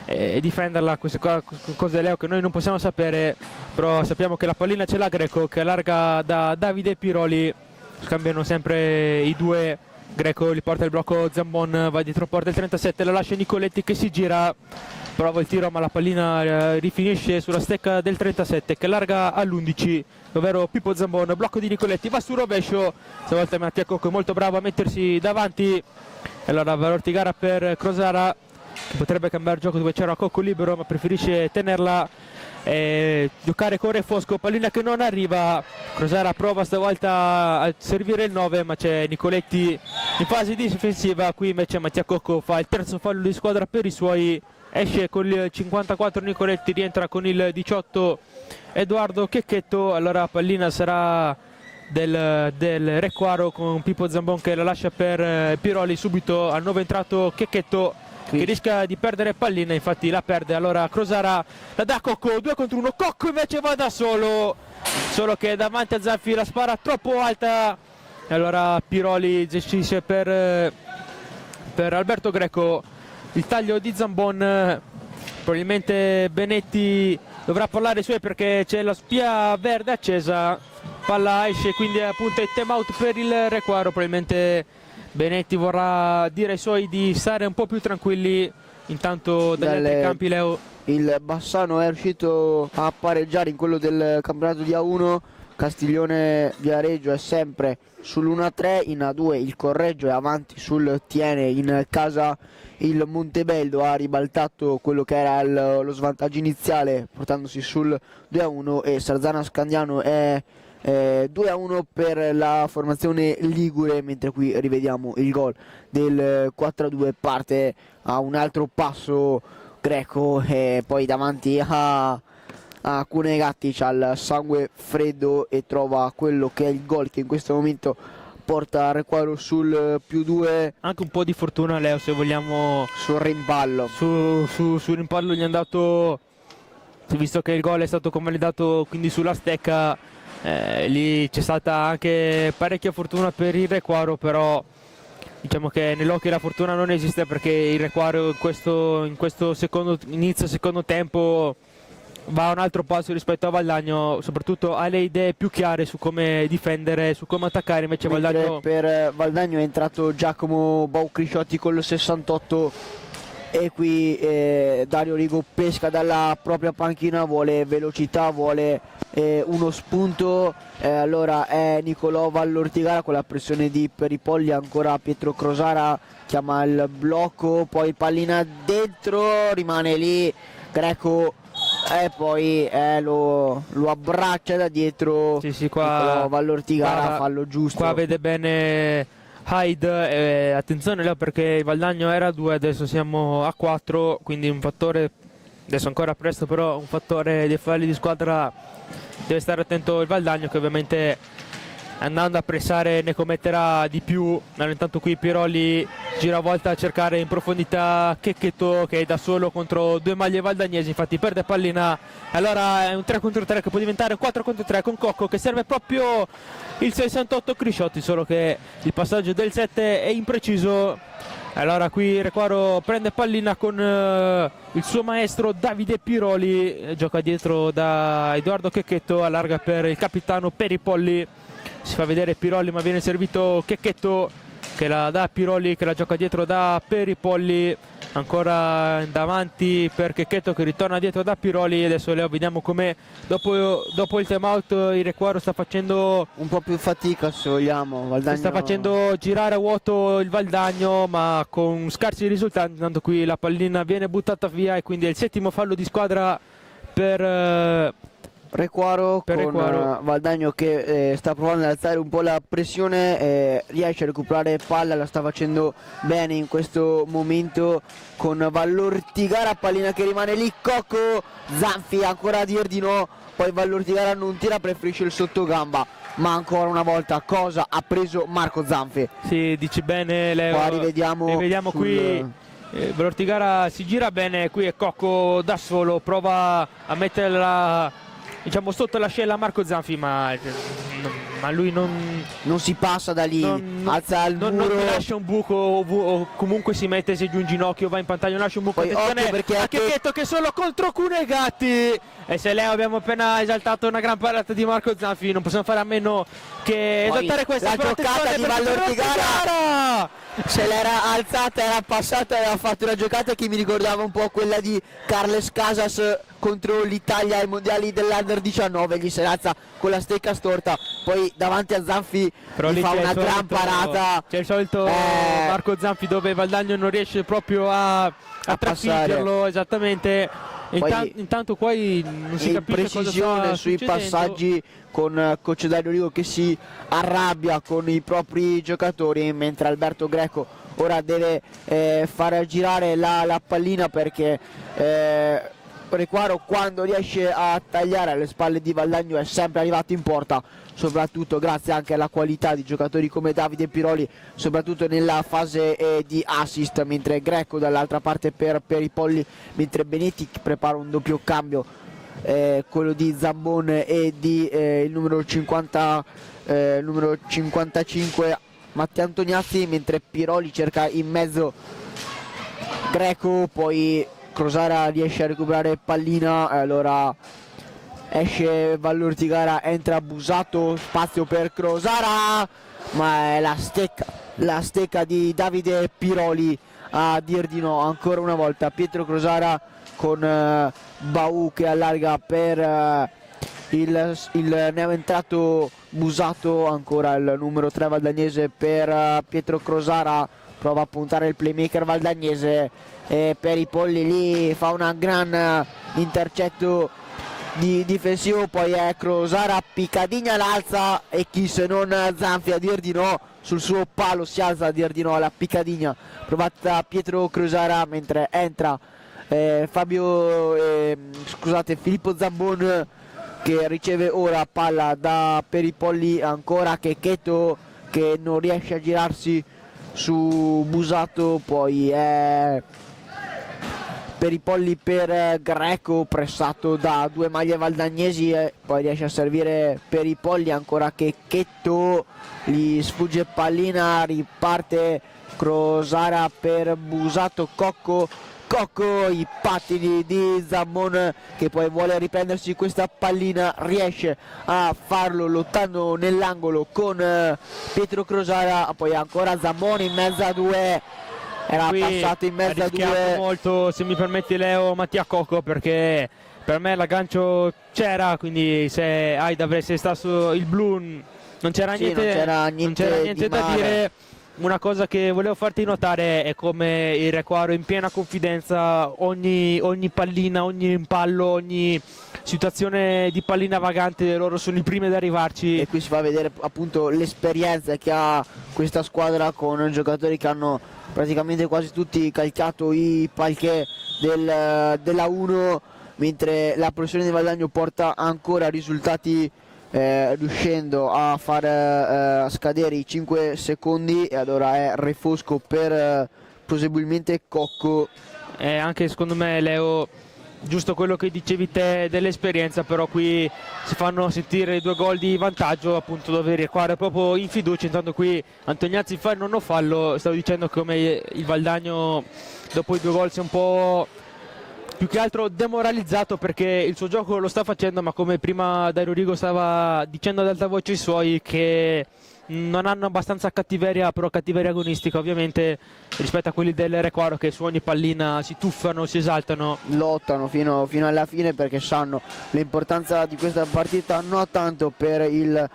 e difenderla. Queste cose Leo che noi non possiamo sapere, però sappiamo che la pallina ce l'ha Greco che allarga da Davide e Piroli, scambiano sempre i due. Greco gli porta il blocco Zambon, va dietro porta il 37, la lascia Nicoletti che si gira, prova il tiro ma la pallina rifinisce sulla stecca del 37 che allarga all'11, ovvero Pippo Zambon, blocco di Nicoletti, va sul rovescio, stavolta Mattia Cocco è molto bravo a mettersi davanti, e allora Vallortigara per Crosara che potrebbe cambiare gioco dove c'era Cocco libero ma preferisce tenerla e giocare con Re Fosco, pallina che non arriva, Crosara prova stavolta a servire il 9 ma c'è Nicoletti in fase difensiva, qui invece Mattia Cocco fa il terzo fallo di squadra per i suoi, esce con il 54 Nicoletti, rientra con il 18 Edoardo Checchetto. Allora pallina sarà del Requaro con Pippo Zambon che la lascia per Piroli. Subito al nuovo entrato Checchetto che rischia di perdere pallina, infatti la perde. Allora Crosara la dà a Cocco, 2 contro 1, Cocco invece va da solo che davanti a Zanfi la spara troppo alta. E allora Piroli gestisce per Alberto Greco il taglio di Zambon. Probabilmente Benetti dovrà parlare i suoi perché c'è la spia verde accesa, palla esce, quindi appunto è time out per il Requaro. Probabilmente Benetti vorrà dire ai suoi di stare un po' più tranquilli. Intanto dagli altri campi Leo, il Bassano è riuscito a pareggiare in quello del campionato di A1. Castiglione Viareggio è sempre sull'1-3, in A2 il Correggio è avanti sul Tiene, in casa il Montebello ha ribaltato quello che era lo svantaggio iniziale portandosi sul 2-1 e Sarzana Scandiano è 2-1 per la formazione ligure, mentre qui rivediamo il gol del 4-2. Parte a un altro passo Greco e poi davanti a Cunegatti c'ha il sangue freddo e trova quello che è il gol che in questo momento porta Requaro sul +2. anche un po' di fortuna Leo, se vogliamo, sul rimpallo. sul rimpallo gli è andato, visto che il gol è stato convalidato quindi sulla stecca. Lì c'è stata anche parecchia fortuna per il Requaro, però diciamo che nell'occhio la fortuna non esiste, perché il Requaro in questo inizio secondo tempo va a un altro passo rispetto a Valdagno, soprattutto ha le idee più chiare su come difendere, su come attaccare. Invece Valdagno, per Valdagno è entrato Giacomo Baucrisciotti con il 68 e qui Dario Rigo pesca dalla propria panchina, vuole velocità, vuole uno spunto. Allora è Nicolò Vallortigara con la pressione di Peripolli, ancora Pietro Crosara chiama il blocco, poi pallina dentro, rimane lì Greco e poi lo abbraccia da dietro. sì, qua, Nicolò Vallortigara, qua, fallo giusto. qua vede bene Hyde, attenzione là perché il Valdagno era a 2, adesso siamo a 4, quindi un fattore, adesso ancora presto, però un fattore dei falli di squadra deve stare attento il Valdagno, che ovviamente andando a pressare ne commetterà di più. Intanto qui Piroli gira a volta a cercare in profondità Checchetto che è da solo contro 2 maglie valdagnesi, infatti perde pallina. Allora è un 3 contro 3 che può diventare un 4 contro 3 con Cocco che serve proprio il 68 Crisciotti, solo che il passaggio del 7 è impreciso. Allora qui Requaro prende pallina con il suo maestro Davide Piroli, gioca dietro da Edoardo Checchetto, allarga per il capitano Peripolli, si fa vedere Piroli ma viene servito Checchetto che la dà a Piroli che la gioca dietro da Peripolli, ancora davanti per Checchetto che ritorna dietro da Piroli. Adesso Leo vediamo come dopo il time out il Requaro sta facendo un po' più fatica, se vogliamo. Valdagno sta facendo girare a vuoto il Valdagno ma con scarsi risultati. Tanto qui la pallina viene buttata via e quindi è il 7° fallo di squadra per Requaro, con Requaro. Valdagno che sta provando ad alzare un po' la pressione, riesce a recuperare palla, la sta facendo bene in questo momento con Vallortigara, pallina che rimane lì, Cocco, Zanfi ancora a dir di no, poi Vallortigara non tira, preferisce il sottogamba, ma ancora una volta cosa ha preso Marco Zanfi. Sì, dici bene Leo. Qua rivediamo qui Vallortigara si gira bene, qui è Cocco da solo, prova a metterla diciamo sotto l'ascella Marco Zanfi, ma lui non si passa da lì, alza il muro, non lascia un buco o comunque si mette, si giù in ginocchio, va in pantaglio, lascia un buco. Poi attenzione perché a Checchetto che solo contro Cunegatti, e se Leo abbiamo appena esaltato una gran parata di Marco Zanfi, non possiamo fare a meno che esaltare questa la giocata di Vallortigara, se l'era alzata, era passata, aveva fatto una giocata che mi ricordava un po' quella di Carles Casas contro l'Italia ai mondiali dell'Under 19, gli si alza con la stecca storta, poi davanti a Zanfi gli fa una gran parata. C'è il solito Marco Zanfi dove Valdagno non riesce proprio a trafiggerlo esattamente. Intanto poi non si capisce cosa sta sui succedendo. passaggi con coach Dario Rigo che si arrabbia con i propri giocatori, mentre Alberto Greco ora deve far girare la pallina, perché Requaro, quando riesce a tagliare alle spalle di Valdagno, è sempre arrivato in porta, soprattutto grazie anche alla qualità di giocatori come Davide Piroli, soprattutto nella fase di assist, mentre Greco dall'altra parte per i Polli, mentre Benetti prepara un doppio cambio, quello di Zambon e di il numero 55 Mattia Antoniazzi, mentre Piroli cerca in mezzo Greco, poi Crosara riesce a recuperare pallina, allora esce Vallortigara, entra Busato, spazio per Crosara, ma è la stecca di Davide Piroli a dir di no ancora una volta. Pietro Crosara con Bau che allarga per il neoentrato Busato, ancora il numero 3 valdagnese per Pietro Crosara, prova a puntare il playmaker valdagnese, e per i Polli lì fa un gran intercetto difensivo, poi è Crosara, Piccadigna l'alza, e chi se non Zanfi a dir di no, sul suo palo si alza a dir di no alla Piccadigna provata Pietro Crosara, mentre entra Filippo Zambon, che riceve ora palla per i Polli, ancora Checchetto che non riesce a girarsi su Busato, poi è per i Polli per Greco, pressato da due maglie valdagnesi, e poi riesce a servire per i Polli, ancora Checchetto, gli sfugge pallina, riparte Crosara per Busato, Cocco, i pattini di Zambon che poi vuole riprendersi questa pallina, riesce a farlo lottando nell'angolo con Pietro Crosara, poi ancora Zambon in mezzo a due, era passato in mezzo a due molto, se mi permetti Leo, Mattia Cocco, perché per me l'aggancio c'era, quindi se Aida avesse stato il blu non c'era niente da dire. Una cosa che volevo farti notare è come il Requaro in piena confidenza, ogni pallina, ogni impallo, ogni situazione di pallina vagante, loro sono i primi ad arrivarci. E qui si fa vedere appunto l'esperienza che ha questa squadra, con giocatori che hanno praticamente quasi tutti calcato i palchè della 1, mentre la professione di Valdagno porta ancora risultati, riuscendo a far scadere i 5 secondi, e allora è refosco per proseguibilmente Cocco. Anche secondo me Leo, giusto quello che dicevi te dell'esperienza, però qui si fanno sentire 2 gol di vantaggio, appunto, dove Requaro è proprio in fiducia. Intanto qui Antoniazzi fa il nonno fallo, stavo dicendo come il Valdagno dopo i 2 gol si è un po' più che altro demoralizzato, perché il suo gioco lo sta facendo, ma come prima Dai Rodrigo stava dicendo ad alta voce i suoi, che non hanno abbastanza cattiveria, però cattiveria agonistica ovviamente, rispetto a quelli del Requaro, che su ogni pallina si tuffano, si esaltano, lottano fino alla fine, perché sanno l'importanza di questa partita, non tanto per il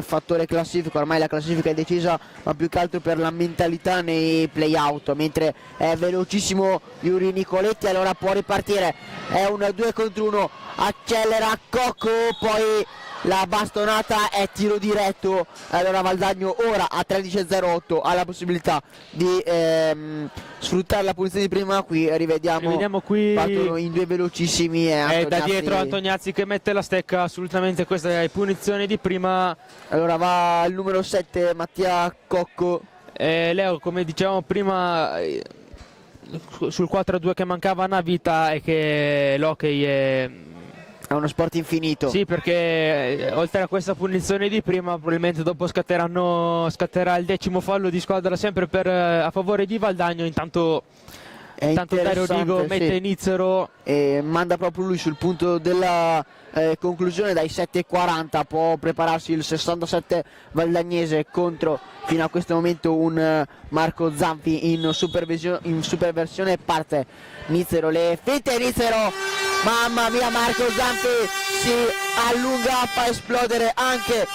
fattore classifica, ormai la classifica è decisa, ma più che altro per la mentalità nei play out, mentre è velocissimo Yuri Nicoletti, allora può ripartire, è un 2 contro 1, accelera Cocco, poi la bastonata è tiro diretto, allora Valdagno ora a 13:08 ha la possibilità di sfruttare la punizione di prima. Qui rivediamo qui partono in 2 velocissimi, è da dietro Antoniazzi che mette la stecca, assolutamente questa è punizione di prima. Allora va il numero 7 Mattia Cocco. Leo, come dicevamo prima, sul 4-2 che mancava una vita, e che l'hockey è uno sport infinito. Sì, perché oltre a questa punizione di prima, probabilmente dopo scatterà il 10° fallo di squadra, sempre a favore di Valdagno. Intanto Dai Rodrigo mette Nizzero e manda proprio lui sul punto della conclusione. Dai 7:40 può prepararsi il 67 valdagnese contro, fino a questo momento, un Marco Zanfi in superversione. Parte Nizzero, le finte Nizzero, mamma mia, Marco Zanfi si allunga, fa esplodere anche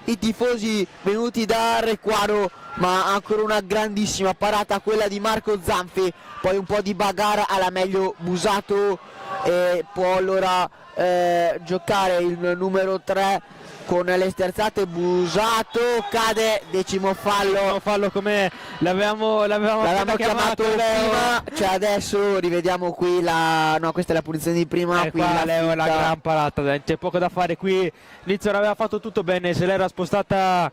i tifosi venuti da Requaro, ma ancora una grandissima parata quella di Marco Zanfi. Poi un po' di bagarre, alla meglio Busato, e può allora giocare il numero 3 con le sterzate. Busato cade, decimo fallo. Fallo come l'avevamo appena chiamato Leo. prima, cioè adesso rivediamo qui no, questa è la punizione di prima, qui qua la Leo, la finta. gran parata, c'è poco da fare qui. Nizor aveva fatto tutto bene, se l'era spostata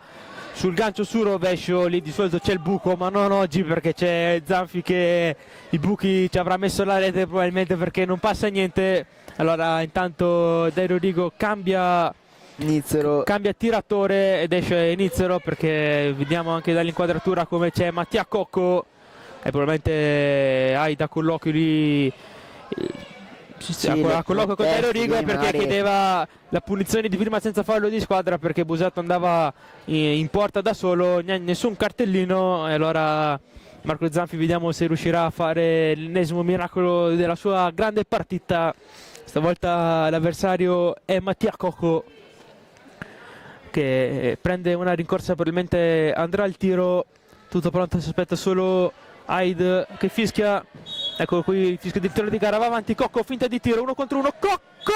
sul gancio su rovescio, lì di solito c'è il buco, ma non oggi, perché c'è Zanfi che i buchi ci avrà messo la rete probabilmente, perché non passa niente. Allora intanto Dai Rodrigo cambia tiratore ed esce Nizero, perché vediamo anche dall'inquadratura come c'è Mattia Cocco e probabilmente hai da colloquio lì a colloquio con Dai Rodrigo, perché chiedeva la punizione di prima senza fallo di squadra, perché Busato andava in porta da solo, nessun cartellino. E allora Marco Zanfi vediamo se riuscirà a fare l'ennesimo miracolo della sua grande partita. Stavolta l'avversario è Mattia Cocco, che prende una rincorsa, probabilmente andrà al tiro. Tutto pronto, si aspetta solo Aid che fischia. Ecco qui il fischio di tiro di gara, va avanti Cocco, finta di tiro, 1 contro 1, Cocco!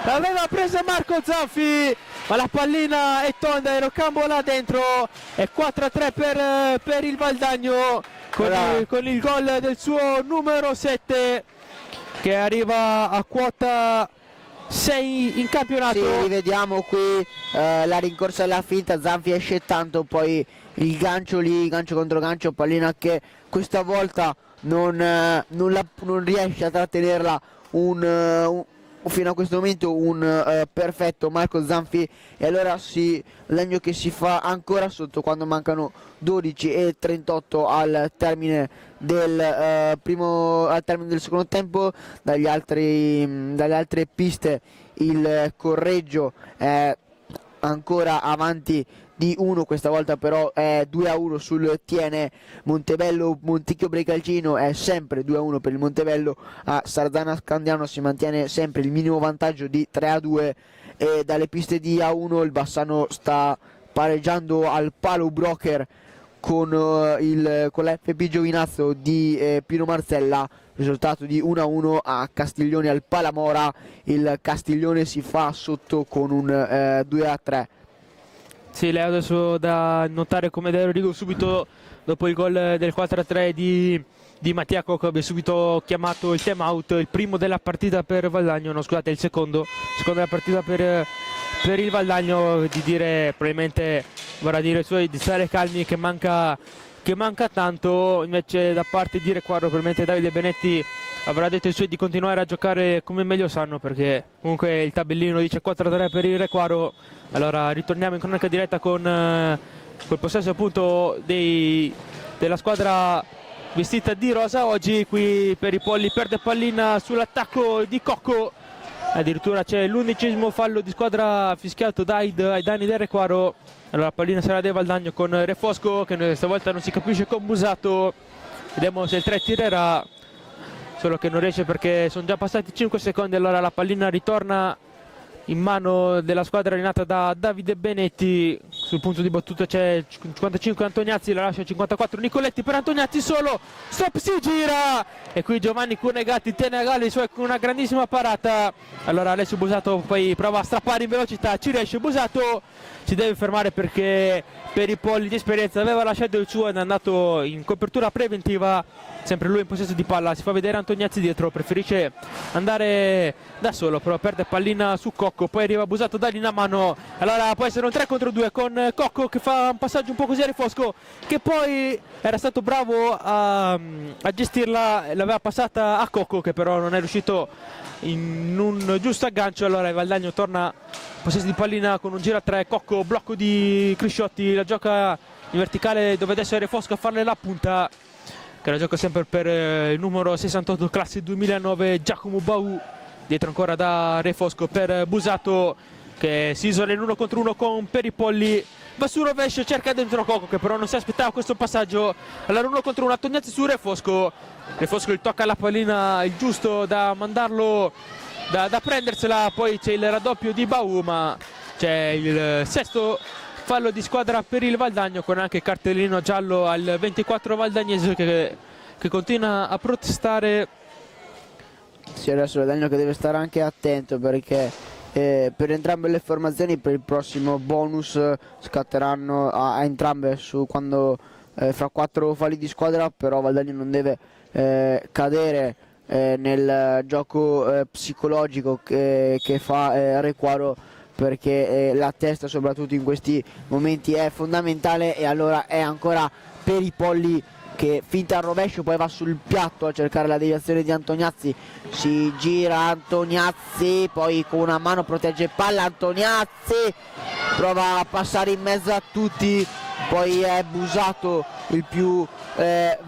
L'aveva presa Marco Zanfi, ma la pallina è tonda e rocambola là dentro. È 4-3 per il Valdagno, con il gol del suo numero 7, che arriva a quota 6 in campionato. Sì, rivediamo qui la rincorsa alla finta, Zanfi esce tanto, poi il gancio lì, gancio contro gancio, pallina che questa volta non riesce a trattenerla fino a questo momento un perfetto Marco Zanfi, e allora Legno che si fa ancora sotto quando mancano 12:38 al termine del secondo tempo. Dalle altre piste il Correggio è ancora avanti di 1, questa volta però è 2-1 sul Tiene. Montebello Monticchio Brecalcino è sempre 2-1 per il Montebello. A Sarzana Scandiano si mantiene sempre il minimo vantaggio di 3-2, e dalle piste di A1 il Bassano sta pareggiando al Palo Broker con l'FP Giovinazzo di Pino Marzella, risultato di 1-1. A Castiglione al Palamora il Castiglione si fa sotto con un 2-3. Sì, Leo, adesso da notare come Dai Rodrigo subito dopo il gol del 4-3 di Mattia Cocco abbia subito chiamato il time out, il primo della partita per Valdagno, no scusate, il secondo della partita per il Valdagno, di dire probabilmente vorrà dire suoi di stare calmi, che manca tanto. Invece da parte di Requaro probabilmente Davide Benetti avrà detto ai suoi di continuare a giocare come meglio sanno, perché comunque il tabellino dice 4-3 per il Requaro. Allora ritorniamo in cronaca diretta con col possesso appunto della squadra vestita di rosa oggi. Qui per i Polli perde pallina sull'attacco di Cocco, addirittura c'è l'11° fallo di squadra fischiato ai danni del Requaro. Allora pallina sarà del Valdagno con Refosco, che stavolta non si capisce con Busato. Vediamo se il 3 tirerà, solo che non riesce perché sono già passati 5 secondi. Allora la pallina ritorna in mano della squadra allenata da Davide Benetti. Sul punto di battuta c'è 55 Antoniazzi, la lascia 54 Nicoletti per Antoniazzi, solo stop, si gira, e qui Giovanni Cunegatti tiene a galla i suoi con una grandissima parata. Allora Alessio Busato poi prova a strappare in velocità, ci riesce, Busato si deve fermare perché per i Polli di esperienza aveva lasciato il suo ed è andato in copertura preventiva. Sempre lui in possesso di palla, si fa vedere Antoniazzi dietro, preferisce andare da solo, però perde pallina su Cocco, poi arriva Busato, dagli una mano. Allora può essere un 3 contro 2 con Cocco che fa un passaggio un po' così a Refosco, che poi era stato bravo a gestirla, l'aveva passata a Cocco che però non è riuscito in un giusto aggancio. Allora il Valdagno torna possesso di pallina con un giro a 3, Cocco, blocco di Crisciotti, la gioca in verticale dove adesso è Refosco a farle la punta, che la gioca sempre per il numero 68 classe 2009 Giacomo Bau. Dietro ancora da Refosco per Busato che si isola in 1 contro 1 con Peripolli, va su rovescio, cerca dentro Cocco che però non si aspettava questo passaggio. Allora 1 contro 1, Antoniazzi su Refosco, Refosco gli tocca la pallina il giusto da mandarlo, da prendersela. Poi c'è il raddoppio di Bau, ma c'è il sesto fallo di squadra per il Valdagno, con anche cartellino giallo al 24 valdagnese che continua a protestare. Sì, adesso il Valdagno che deve stare anche attento, perché per entrambe le formazioni. Per il prossimo bonus scatteranno a entrambe quando fra 4 falli di squadra, però Valdagno non deve cadere nel gioco psicologico che fa Requaro, perché la testa soprattutto in questi momenti è fondamentale. E allora è ancora Peripolli che finta al rovescio, poi va sul piatto a cercare la deviazione di Antoniazzi, si gira Antoniazzi, poi con una mano protegge palla, Antoniazzi prova a passare in mezzo a tutti, poi è Busato il più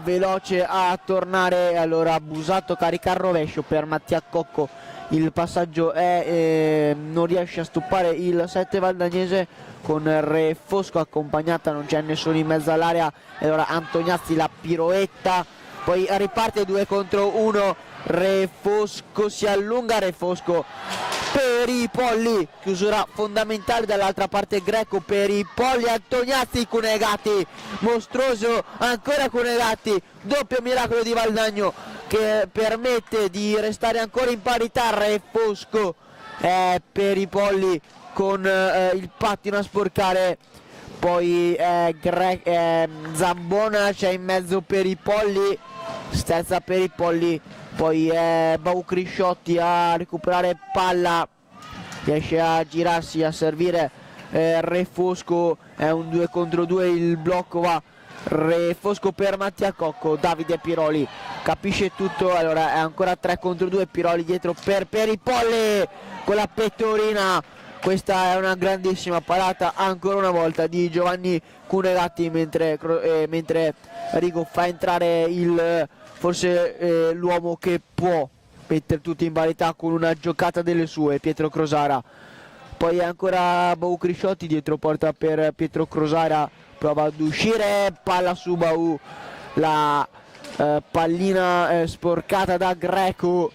veloce a tornare. Allora Busato carica al rovescio per Mattia Cocco, il passaggio non riesce a stoppare il 7 valdagnese, con Re Fosco accompagnata, non c'è nessuno in mezzo all'area. E allora Antoniazzi la piroetta, poi riparte 2 contro 1, Re Fosco si allunga, Re Fosco, Peripolli, chiusura fondamentale dall'altra parte Greco, Peripolli, Antoniazzi, Cunegati, mostruoso ancora Cunegati, doppio miracolo di Valdagno che permette di restare ancora in parità. Re Fosco, Peripolli con il pattino a sporcare, poi Zambona, c'è in mezzo Peripolli, sterza Peripolli, poi Baucrisciotti a recuperare palla, riesce a girarsi, a servire Re Fosco, è un 2 contro 2, il blocco va Re Fosco per Mattia Cocco, Davide Piroli capisce tutto, allora è ancora 3 contro 2, Piroli dietro per Peripolli con la pettorina. Questa è una grandissima parata ancora una volta di Giovanni Cunegatti, mentre Rigo fa entrare forse l'uomo che può mettere tutti in parità con una giocata delle sue, Pietro Crosara. Poi ancora Bau Crisciotti dietro porta per Pietro Crosara, prova ad uscire, palla su Bau, la pallina sporcata da Greco,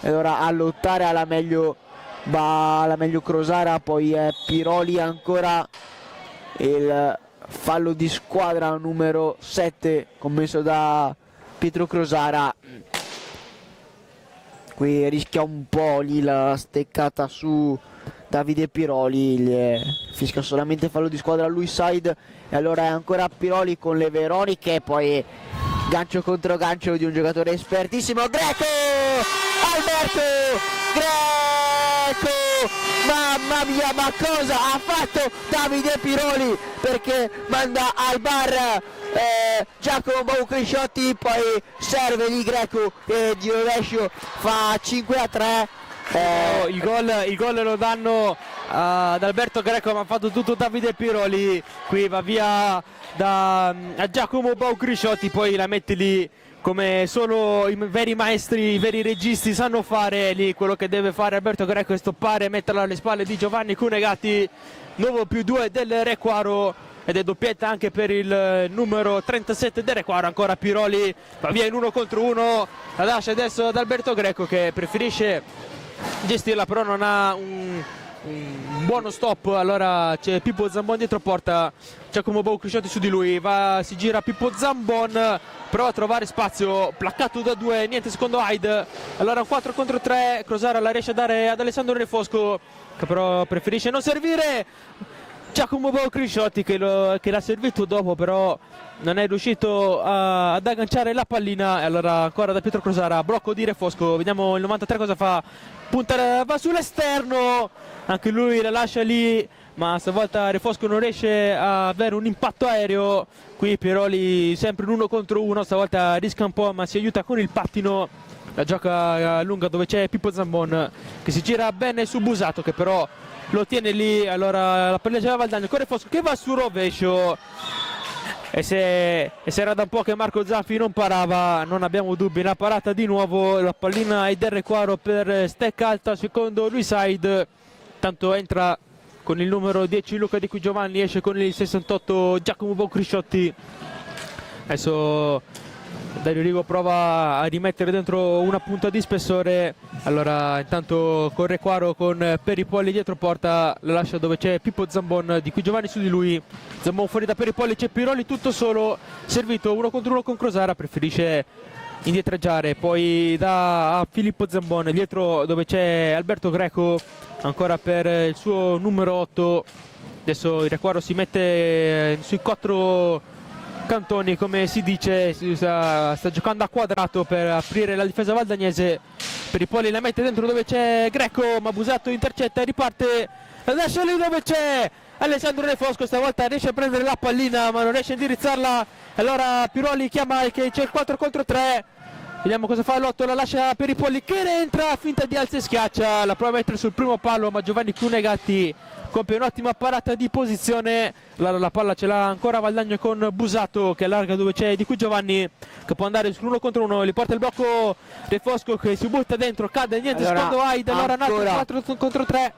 e ora a lottare alla meglio Crosara, poi è Piroli ancora, il fallo di squadra numero 7 commesso da Pietro Crosara. Qui rischia un po' lì la steccata su Davide Piroli, fischia solamente fallo di squadra lui side. E allora è ancora Piroli con le Veroniche, poi gancio contro gancio di un giocatore espertissimo, Greco, Alberto Greco, mamma mia, ma cosa ha fatto Davide Piroli, perché manda al bar Giacomo Baucrisciotti, poi serve di Greco e di rovescio fa 5-3. Il gol lo danno ad Alberto Greco, ma ha fatto tutto Davide Piroli. Qui va via a Giacomo Baucrisciotti, poi la mette lì come solo i veri maestri, i veri registi sanno fare. Lì quello che deve fare Alberto Greco è stoppare e metterla alle spalle di Giovanni Cunegatti, nuovo +2 del Requaro, ed è doppietta anche per il numero 37 del Requaro. Ancora Piroli va via in 1 contro 1, la lascia adesso ad Alberto Greco che preferisce gestirla, però non ha un buono stop. Allora c'è Pippo Zambon dietro porta, Giacomo Baucrisciotti su di lui, si gira Pippo Zambon, prova a trovare spazio, placcato da 2, niente secondo Hyde. Allora un 4 contro 3, Crosara la riesce a dare ad Alessandro Re Fosco, che però preferisce non servire. Giacomo Baucrisciotti che l'ha servito dopo, però non è riuscito ad agganciare la pallina. E allora ancora da Pietro Crosara, blocco di Re Fosco, vediamo il 93 cosa fa, punta, va sull'esterno, anche lui la lascia lì, ma stavolta Re Fosco non riesce a avere un impatto aereo. Qui Piroli sempre in 1 contro 1, stavolta rischia un po' ma si aiuta con il pattino, la gioca lunga dove c'è Pippo Zambon che si gira bene su Busato che però lo tiene lì. Allora la pallina c'era Valdagno, Re Fosco che va su rovescio, e se era da un po' che Marco Zanfi non parava, non abbiamo dubbi, la parata di nuovo, la pallina è del Requaro per stecca alta secondo Luiside, tanto entra con il numero 10 Luca Di Qui Giovanni, esce con il 68 Giacomo Baucrisciotti. Adesso Dario Rigo prova a rimettere dentro una punta di spessore. Allora intanto con Requaro con Peripolli dietro porta, la lascia dove c'è Pippo Zambon, Di Qui Giovanni su di lui, Zambon fuori da Peripolli, c'è Piroli tutto solo, servito 1 contro 1 con Crosara, preferisce indietreggiare, poi da a Filippo Zambon dietro dove c'è Alberto Greco ancora per il suo numero 8. Adesso il Requaro si mette sui 4 cantoni, come si dice, sta giocando a quadrato per aprire la difesa valdagnese. Peripoli la mette dentro dove c'è Greco, ma Busato intercetta e riparte. Adesso lì dove c'è Alessandro Refosco, stavolta riesce a prendere la pallina ma non riesce a indirizzarla. Allora Piroli chiama che c'è il 4 contro 3. Vediamo cosa fa Lotto, la lascia per Ipolli che ne entra, finta di alza e schiaccia, la prova a mettere sul primo palo, ma Giovanni Cunegatti compie un'ottima parata di posizione. La palla ce l'ha ancora Valdagno con Busato che allarga dove c'è Di Qui Giovanni che può andare sull'1 contro 1, li porta il blocco Refosco che si butta dentro, cade, niente, allora, secondo Aid, allora un altro 4 contro 3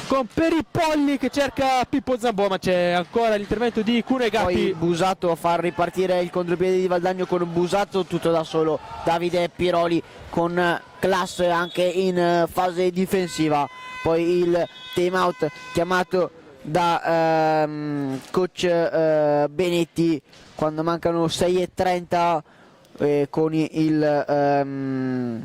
con Peripolli che cerca Pippo Zambò, ma c'è ancora l'intervento di Cunegatti. Poi Busato a far ripartire il contropiede di Valdagno con Busato tutto da solo, Davide Piroli con classe anche in fase difensiva. Poi il time out chiamato da coach Benetti quando mancano 6:30 con il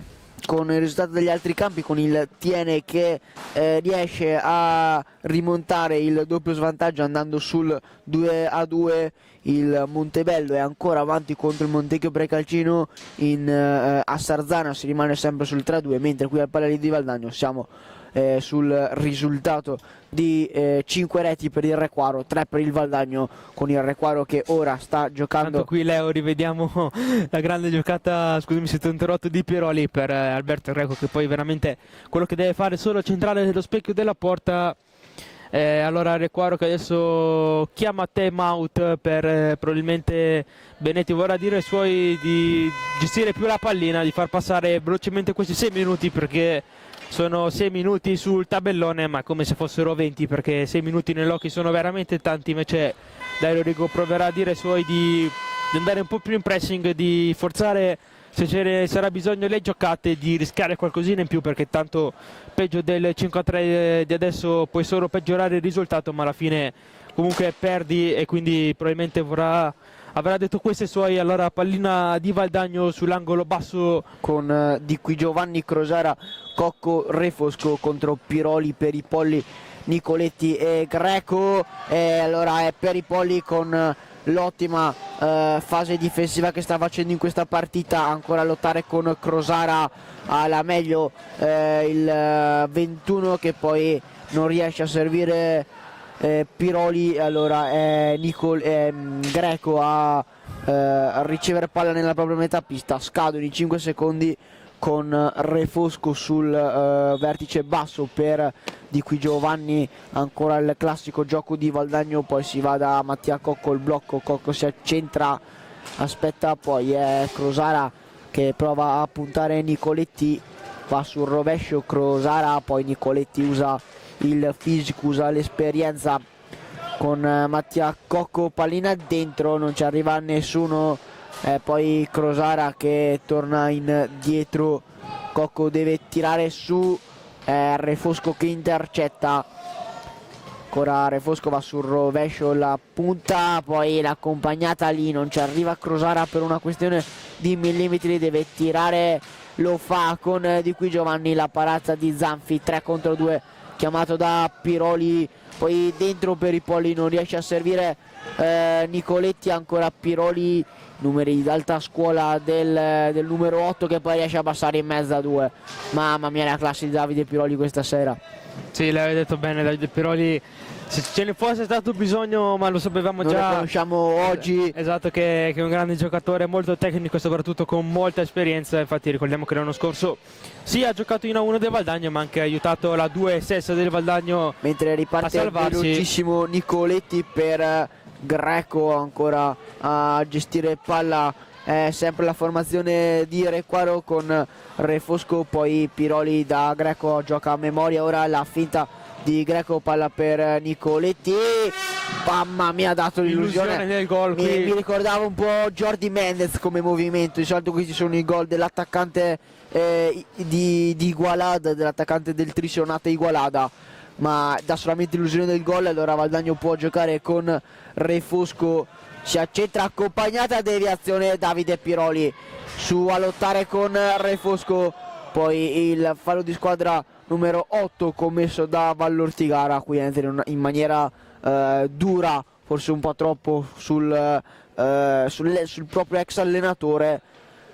risultato degli altri campi, con il Tiene che riesce a rimontare il doppio svantaggio andando sul 2-2. Il Montebello è ancora avanti contro il Montecchio Precalcino a Sarzana, si rimane sempre sul 3-2, mentre qui al Paladio di Valdagno siamo sul risultato di 5 reti per il Requaro, 3 per il Valdagno, con il Requaro che ora sta giocando. Tanto qui Leo rivediamo la grande giocata, scusami se ti ho interrotto, di Piroli per Alberto Greco, che poi veramente quello che deve fare è solo centrale dello specchio della porta. Allora Requaro che adesso chiama time out per probabilmente Benetti vorrà dire ai suoi di gestire più la pallina, di far passare velocemente questi 6 minuti, perché sono 6 minuti sul tabellone ma come se fossero 20, perché 6 minuti nell'hockey sono veramente tanti. Invece Dario Rigo proverà a dire ai suoi di andare un po' più in pressing, di forzare se ce ne sarà bisogno le giocate, di rischiare qualcosina in più, perché tanto peggio del 5-3 di adesso puoi solo peggiorare il risultato, ma alla fine comunque perdi, e quindi probabilmente avrà detto questo ai suoi. Allora pallina di Valdagno sull'angolo basso con Di Qui Giovanni, Crosara, Cocco, Refosco contro Piroli, Peripolli, Nicoletti e Greco. E allora è Peripolli con l'ottima fase difensiva che sta facendo in questa partita, ancora a lottare con Crosara alla meglio il 21 che poi non riesce a servire Piroli. Allora è Greco a ricevere palla nella propria metà pista, scadono i 5 secondi con Refosco sul vertice basso per Di Qui Giovanni, ancora il classico gioco di Valdagno, poi si va da Mattia Cocco il blocco, Cocco si accentra, aspetta, poi è Crosara che prova a puntare Nicoletti, va sul rovescio Crosara, poi Nicoletti usa il fisico, usa l'esperienza con Mattia Cocco, pallina dentro, non ci arriva nessuno. Poi Crosara che torna indietro, Cocco deve tirare su, Refosco che intercetta, ancora Refosco va sul rovescio, la punta, poi l'accompagnata lì, non ci arriva Crosara per una questione di millimetri, deve tirare, lo fa con Di Qui Giovanni, la parata di Zanfi, 3 contro 2 chiamato da Piroli, poi dentro Peripolli non riesce a servire Nicoletti, ancora Piroli, numeri d'alta scuola del numero 8 che poi riesce a passare in mezzo a 2. Mamma mia la classe di Davide Piroli questa sera. Sì, l'hai detto bene, Davide Piroli, se ce ne fosse stato bisogno, ma lo sapevamo Noi già, lo conosciamo oggi. Esatto, che è un grande giocatore, molto tecnico e soprattutto con molta esperienza. Infatti ricordiamo che l'anno scorso sì, ha giocato in A1 del Valdagno, ma anche ha aiutato la 2-6 del Valdagno mentre riparte velocissimo Nicoletti per Greco ancora a gestire palla, sempre la formazione di Requaro con Refosco, poi Piroli da Greco gioca a memoria, ora la finta di Greco, palla per Nicoletti, mamma mia ha dato l'illusione nel gol. Mi ricordava un po' Jordi Mendez come movimento, di solito questi sono i gol dell'attaccante di Igualada, dell'attaccante del Trisonate Igualada, ma dà solamente illusione del gol. Allora Valdagno può giocare con Refosco si accentra, accompagnata, deviazione, Davide Piroli su a lottare con Re Fosco. Poi il fallo di squadra numero 8 commesso da Vallortigara, qui entra in maniera dura, forse un po' troppo sul proprio ex allenatore.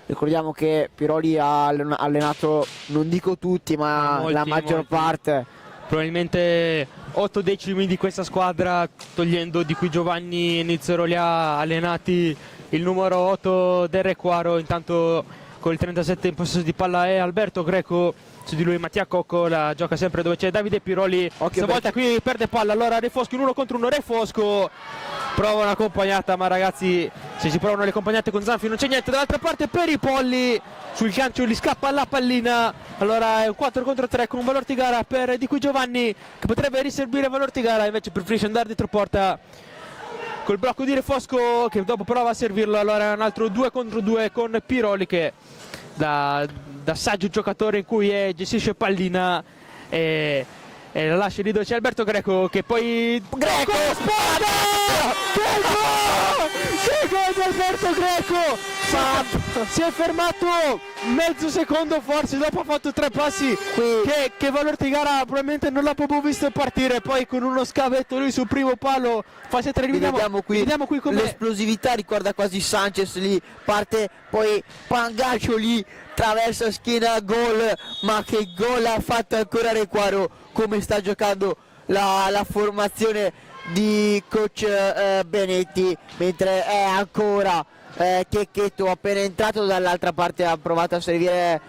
Ricordiamo che Piroli ha allenato, non dico tutti, ma molti, la maggior parte. Probabilmente 8 decimi di questa squadra, togliendo di cui Giovanni Nizzero li ha allenati il numero 8 del Requaro. Intanto con il 37 in possesso di palla è Alberto Greco, su di lui Mattia Cocco, la gioca sempre dove c'è Davide Piroli. Stavolta qui perde palla, allora Re Fosco in 1 contro 1, Re Fosco prova un'accompagnata, ma ragazzi, se si provano le accompagnate con Zanfi non c'è niente. Dall'altra parte Peripolli sul gancio gli scappa la pallina, allora è un 4 contro 3 con Vallortigara per Di Qui Giovanni, che potrebbe riservire Vallortigara, invece preferisce andare dietro porta col blocco di Re Fosco, che dopo prova a servirlo. Allora è un altro 2 contro 2 con Piroli, che da saggio giocatore in cui gestisce pallina e la lascia lì dove c'è Alberto Greco, che poi Greco sponda! Che gol di Alberto Greco! Si è fermato mezzo secondo forse, dopo ha fatto 3 passi che Vallortigara probabilmente non l'ha proprio visto partire, poi con uno scavetto lui sul primo palo fa 7. Vediamo qui come l'esplosività, ricorda quasi Sanchez, lì parte, poi Pangacio lì traversa schiena, gol, ma che gol ha fatto ancora Requaro, come sta giocando la formazione di coach Benetti, mentre è ancora Checchetto appena entrato. Dall'altra parte ha provato a servire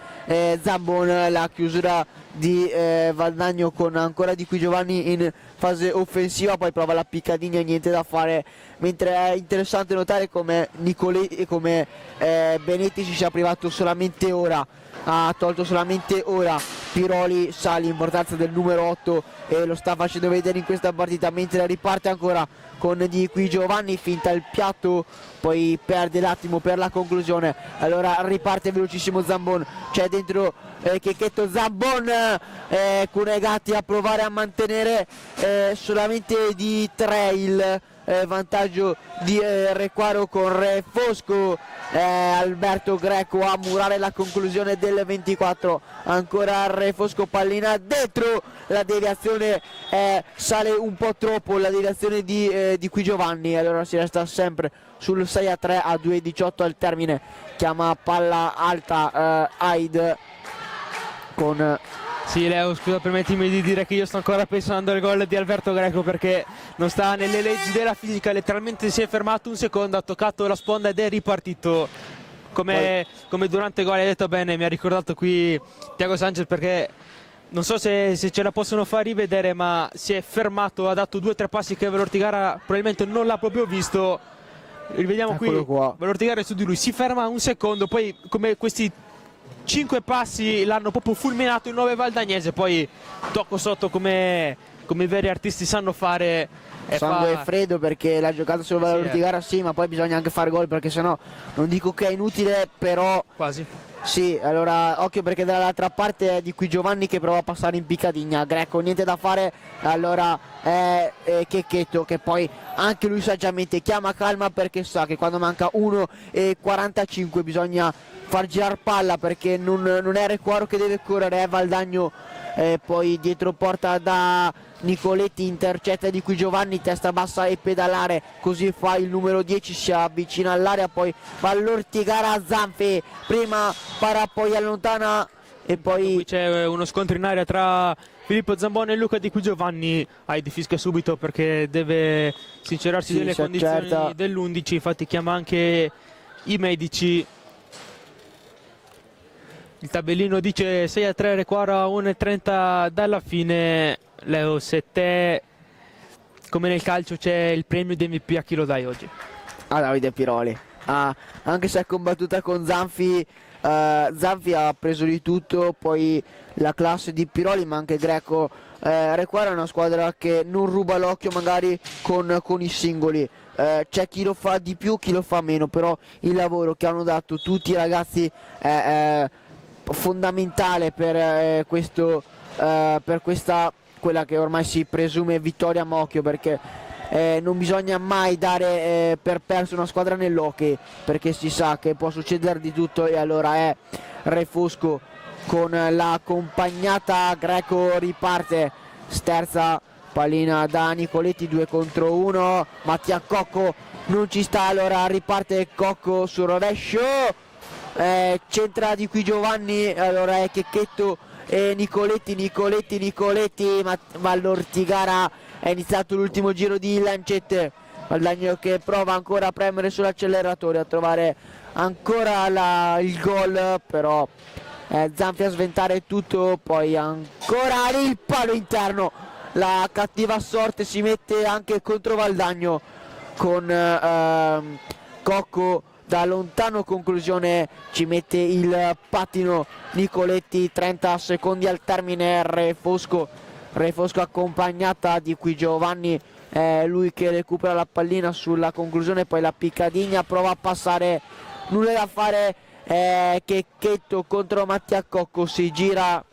Zambon, la chiusura di Valdagno con ancora Di Qui Giovanni in fase offensiva, poi prova la piccadina, niente da fare, mentre è interessante notare come Benetti si sia privato solamente ora, ha tolto solamente ora Piroli, sa l'importanza del numero 8 e lo sta facendo vedere in questa partita, mentre riparte ancora con Di Qui Giovanni, finta il piatto, poi perde l'attimo per la conclusione, allora riparte velocissimo Zambon, c'è dentro Checchetto, Zambon, Cunegatti a provare a mantenere solamente di 3 il vantaggio di Requaro con Re Fosco, Alberto Greco a murare la conclusione del 24, ancora Re Fosco, pallina dentro, la deviazione sale un po' troppo, la deviazione di Qui Giovanni, allora si resta sempre sul 6-3 a 2:18 al termine, chiama palla alta Aid con... Sì, Leo, scusa, permettimi di dire che io sto ancora pensando al gol di Alberto Greco, perché non sta nelle leggi della fisica, letteralmente si è fermato un secondo, ha toccato la sponda ed è ripartito. Come durante il gol hai detto bene, mi ha ricordato qui Thiago Sanchez, perché non so se ce la possono far rivedere, ma si è fermato, ha dato 2 o 3 passi che Vallortigara probabilmente non l'ha proprio visto. Rivediamo qui, Vallortigara è su di lui, si ferma un secondo, poi come questi 5 passi l'hanno proprio fulminato il 9 valdagnese, poi tocco sotto come i veri artisti sanno fare. Sangue freddo, perché la giocata solo Vallortigara sì, ma poi bisogna anche fare gol, perché sennò non dico che è inutile, però quasi. Sì, allora occhio, perché dall'altra parte è Di Qui Giovanni che prova a passare in piccadina, Greco niente da fare, allora è Checchetto che poi anche lui saggiamente chiama calma, perché sa che quando manca 1:45 bisogna far girare palla, perché non è Requaro che deve correre, è Valdagno, poi dietro porta da Nicoletti, intercetta Di Qui Giovanni, testa bassa e pedalare, così fa il numero 10, si avvicina all'area, poi Vallortigara, Zanfi prima para, poi allontana e poi qui c'è uno scontro in area tra Filippo Zambon e Luca Di Qui Giovanni. Di fischia subito perché deve sincerarsi delle condizioni dell'11, infatti chiama anche i medici. Il tabellino dice 6-3 Requaro a 1:30 dalla fine. Leo, se te come nel calcio c'è il premio di MVP, a chi lo dai oggi? A Davide Piroli, anche se è combattuta con Zanfi, Zanfi ha preso di tutto, poi la classe di Piroli, ma anche Greco. Requaro è una squadra che non ruba l'occhio magari con i singoli, c'è chi lo fa di più, chi lo fa meno, però il lavoro che hanno dato tutti i ragazzi è fondamentale per questa quella che ormai si presume vittoria a Mocchio, perché non bisogna mai dare per perso una squadra nell'hockey, perché si sa che può succedere di tutto, e allora è Re Fosco con la compagnata Greco, riparte, sterza pallina da Nicoletti, 2 contro 1, Mattia Cocco non ci sta, allora riparte Cocco sul rovescio, centra di qui Giovanni, allora è Checchetto e Nicoletti, ma all'Ortigara è iniziato l'ultimo giro di lancette, Valdagno che prova ancora a premere sull'acceleratore, a trovare ancora il gol, però Zanfi a sventare tutto, poi ancora il palo interno, la cattiva sorte si mette anche contro Valdagno con Cocco da lontano, conclusione ci mette il pattino Nicoletti, 30 secondi al termine, Re Fosco accompagnata di qui Giovanni, lui che recupera la pallina sulla conclusione, poi la Piccadigna prova a passare, nulla da fare, Checchetto contro Mattia Cocco, si gira,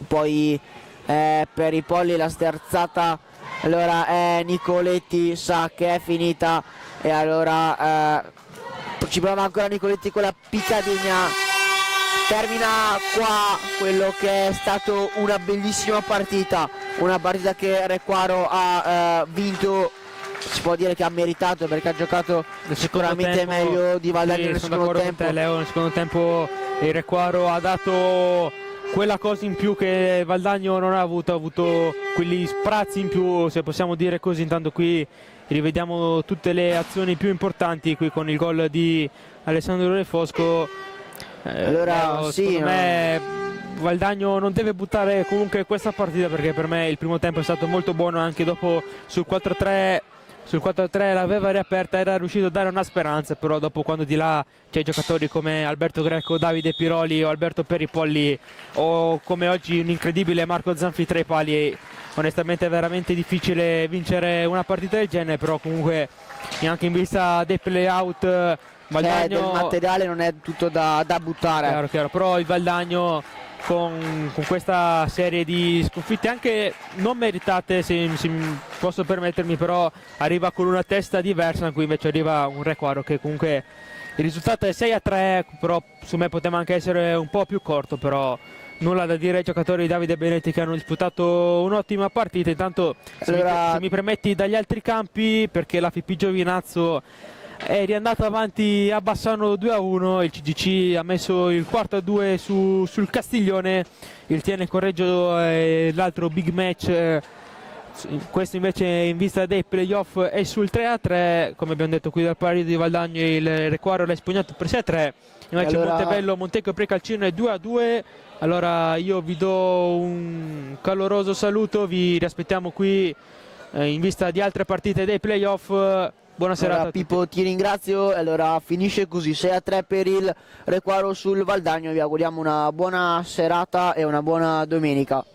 poi per i polli la sterzata, allora Nicoletti sa che è finita, e allora ci prova ancora Nicoletti con la Piccadigna. Termina qua quello che è stato una bellissima partita, una partita che Requaro ha vinto, si può dire che ha meritato, perché ha giocato sicuramente meglio di Valdagno nel secondo tempo. Leo, nel secondo tempo il Requaro ha dato quella cosa in più che Valdagno non ha avuto quegli sprazzi in più, se possiamo dire così. Intanto qui rivediamo tutte le azioni più importanti qui con il gol di Alessandro Re Fosco. Allora Leo, sì, secondo me Valdagno non deve buttare comunque questa partita, perché per me il primo tempo è stato molto buono, anche dopo sul 4-3 l'aveva riaperta, era riuscito a dare una speranza, però dopo, quando di là c'è giocatori come Alberto Greco, Davide Piroli o Alberto Peripolli, o come oggi un incredibile Marco Zanfi tra i pali, onestamente è veramente difficile vincere una partita del genere. Però comunque anche in vista dei play-out Valdagno, del materiale non è tutto da buttare. chiaro, però il Valdagno con questa serie di sconfitte anche non meritate, se posso permettermi, però arriva con una testa diversa, in cui invece arriva un Requaro che comunque il risultato è 6-3, però su me poteva anche essere un po' più corto, però nulla da dire ai giocatori di Davide Benetti, che hanno disputato un'ottima partita. Intanto se mi permetti, dagli altri campi, perché la FIP Giovinazzo è riandato avanti a Bassano 2-1, il CGC ha messo il 4-2 sul Castiglione, il TN Correggio e l'altro big match, questo invece in vista dei playoff è sul 3-3, come abbiamo detto qui dal Parito di Valdagno il Requaro l'ha espugnato per 6-3, invece allora Montebello Montecchio Precalcino è 2-2. Allora io vi do un caloroso saluto, vi riaspettiamo qui in vista di altre partite dei playoff. Buona serata. Allora, Pippo, ti ringrazio. Allora finisce così, 6-3 per il Requaro sul Valdagno. Vi auguriamo una buona serata e una buona domenica.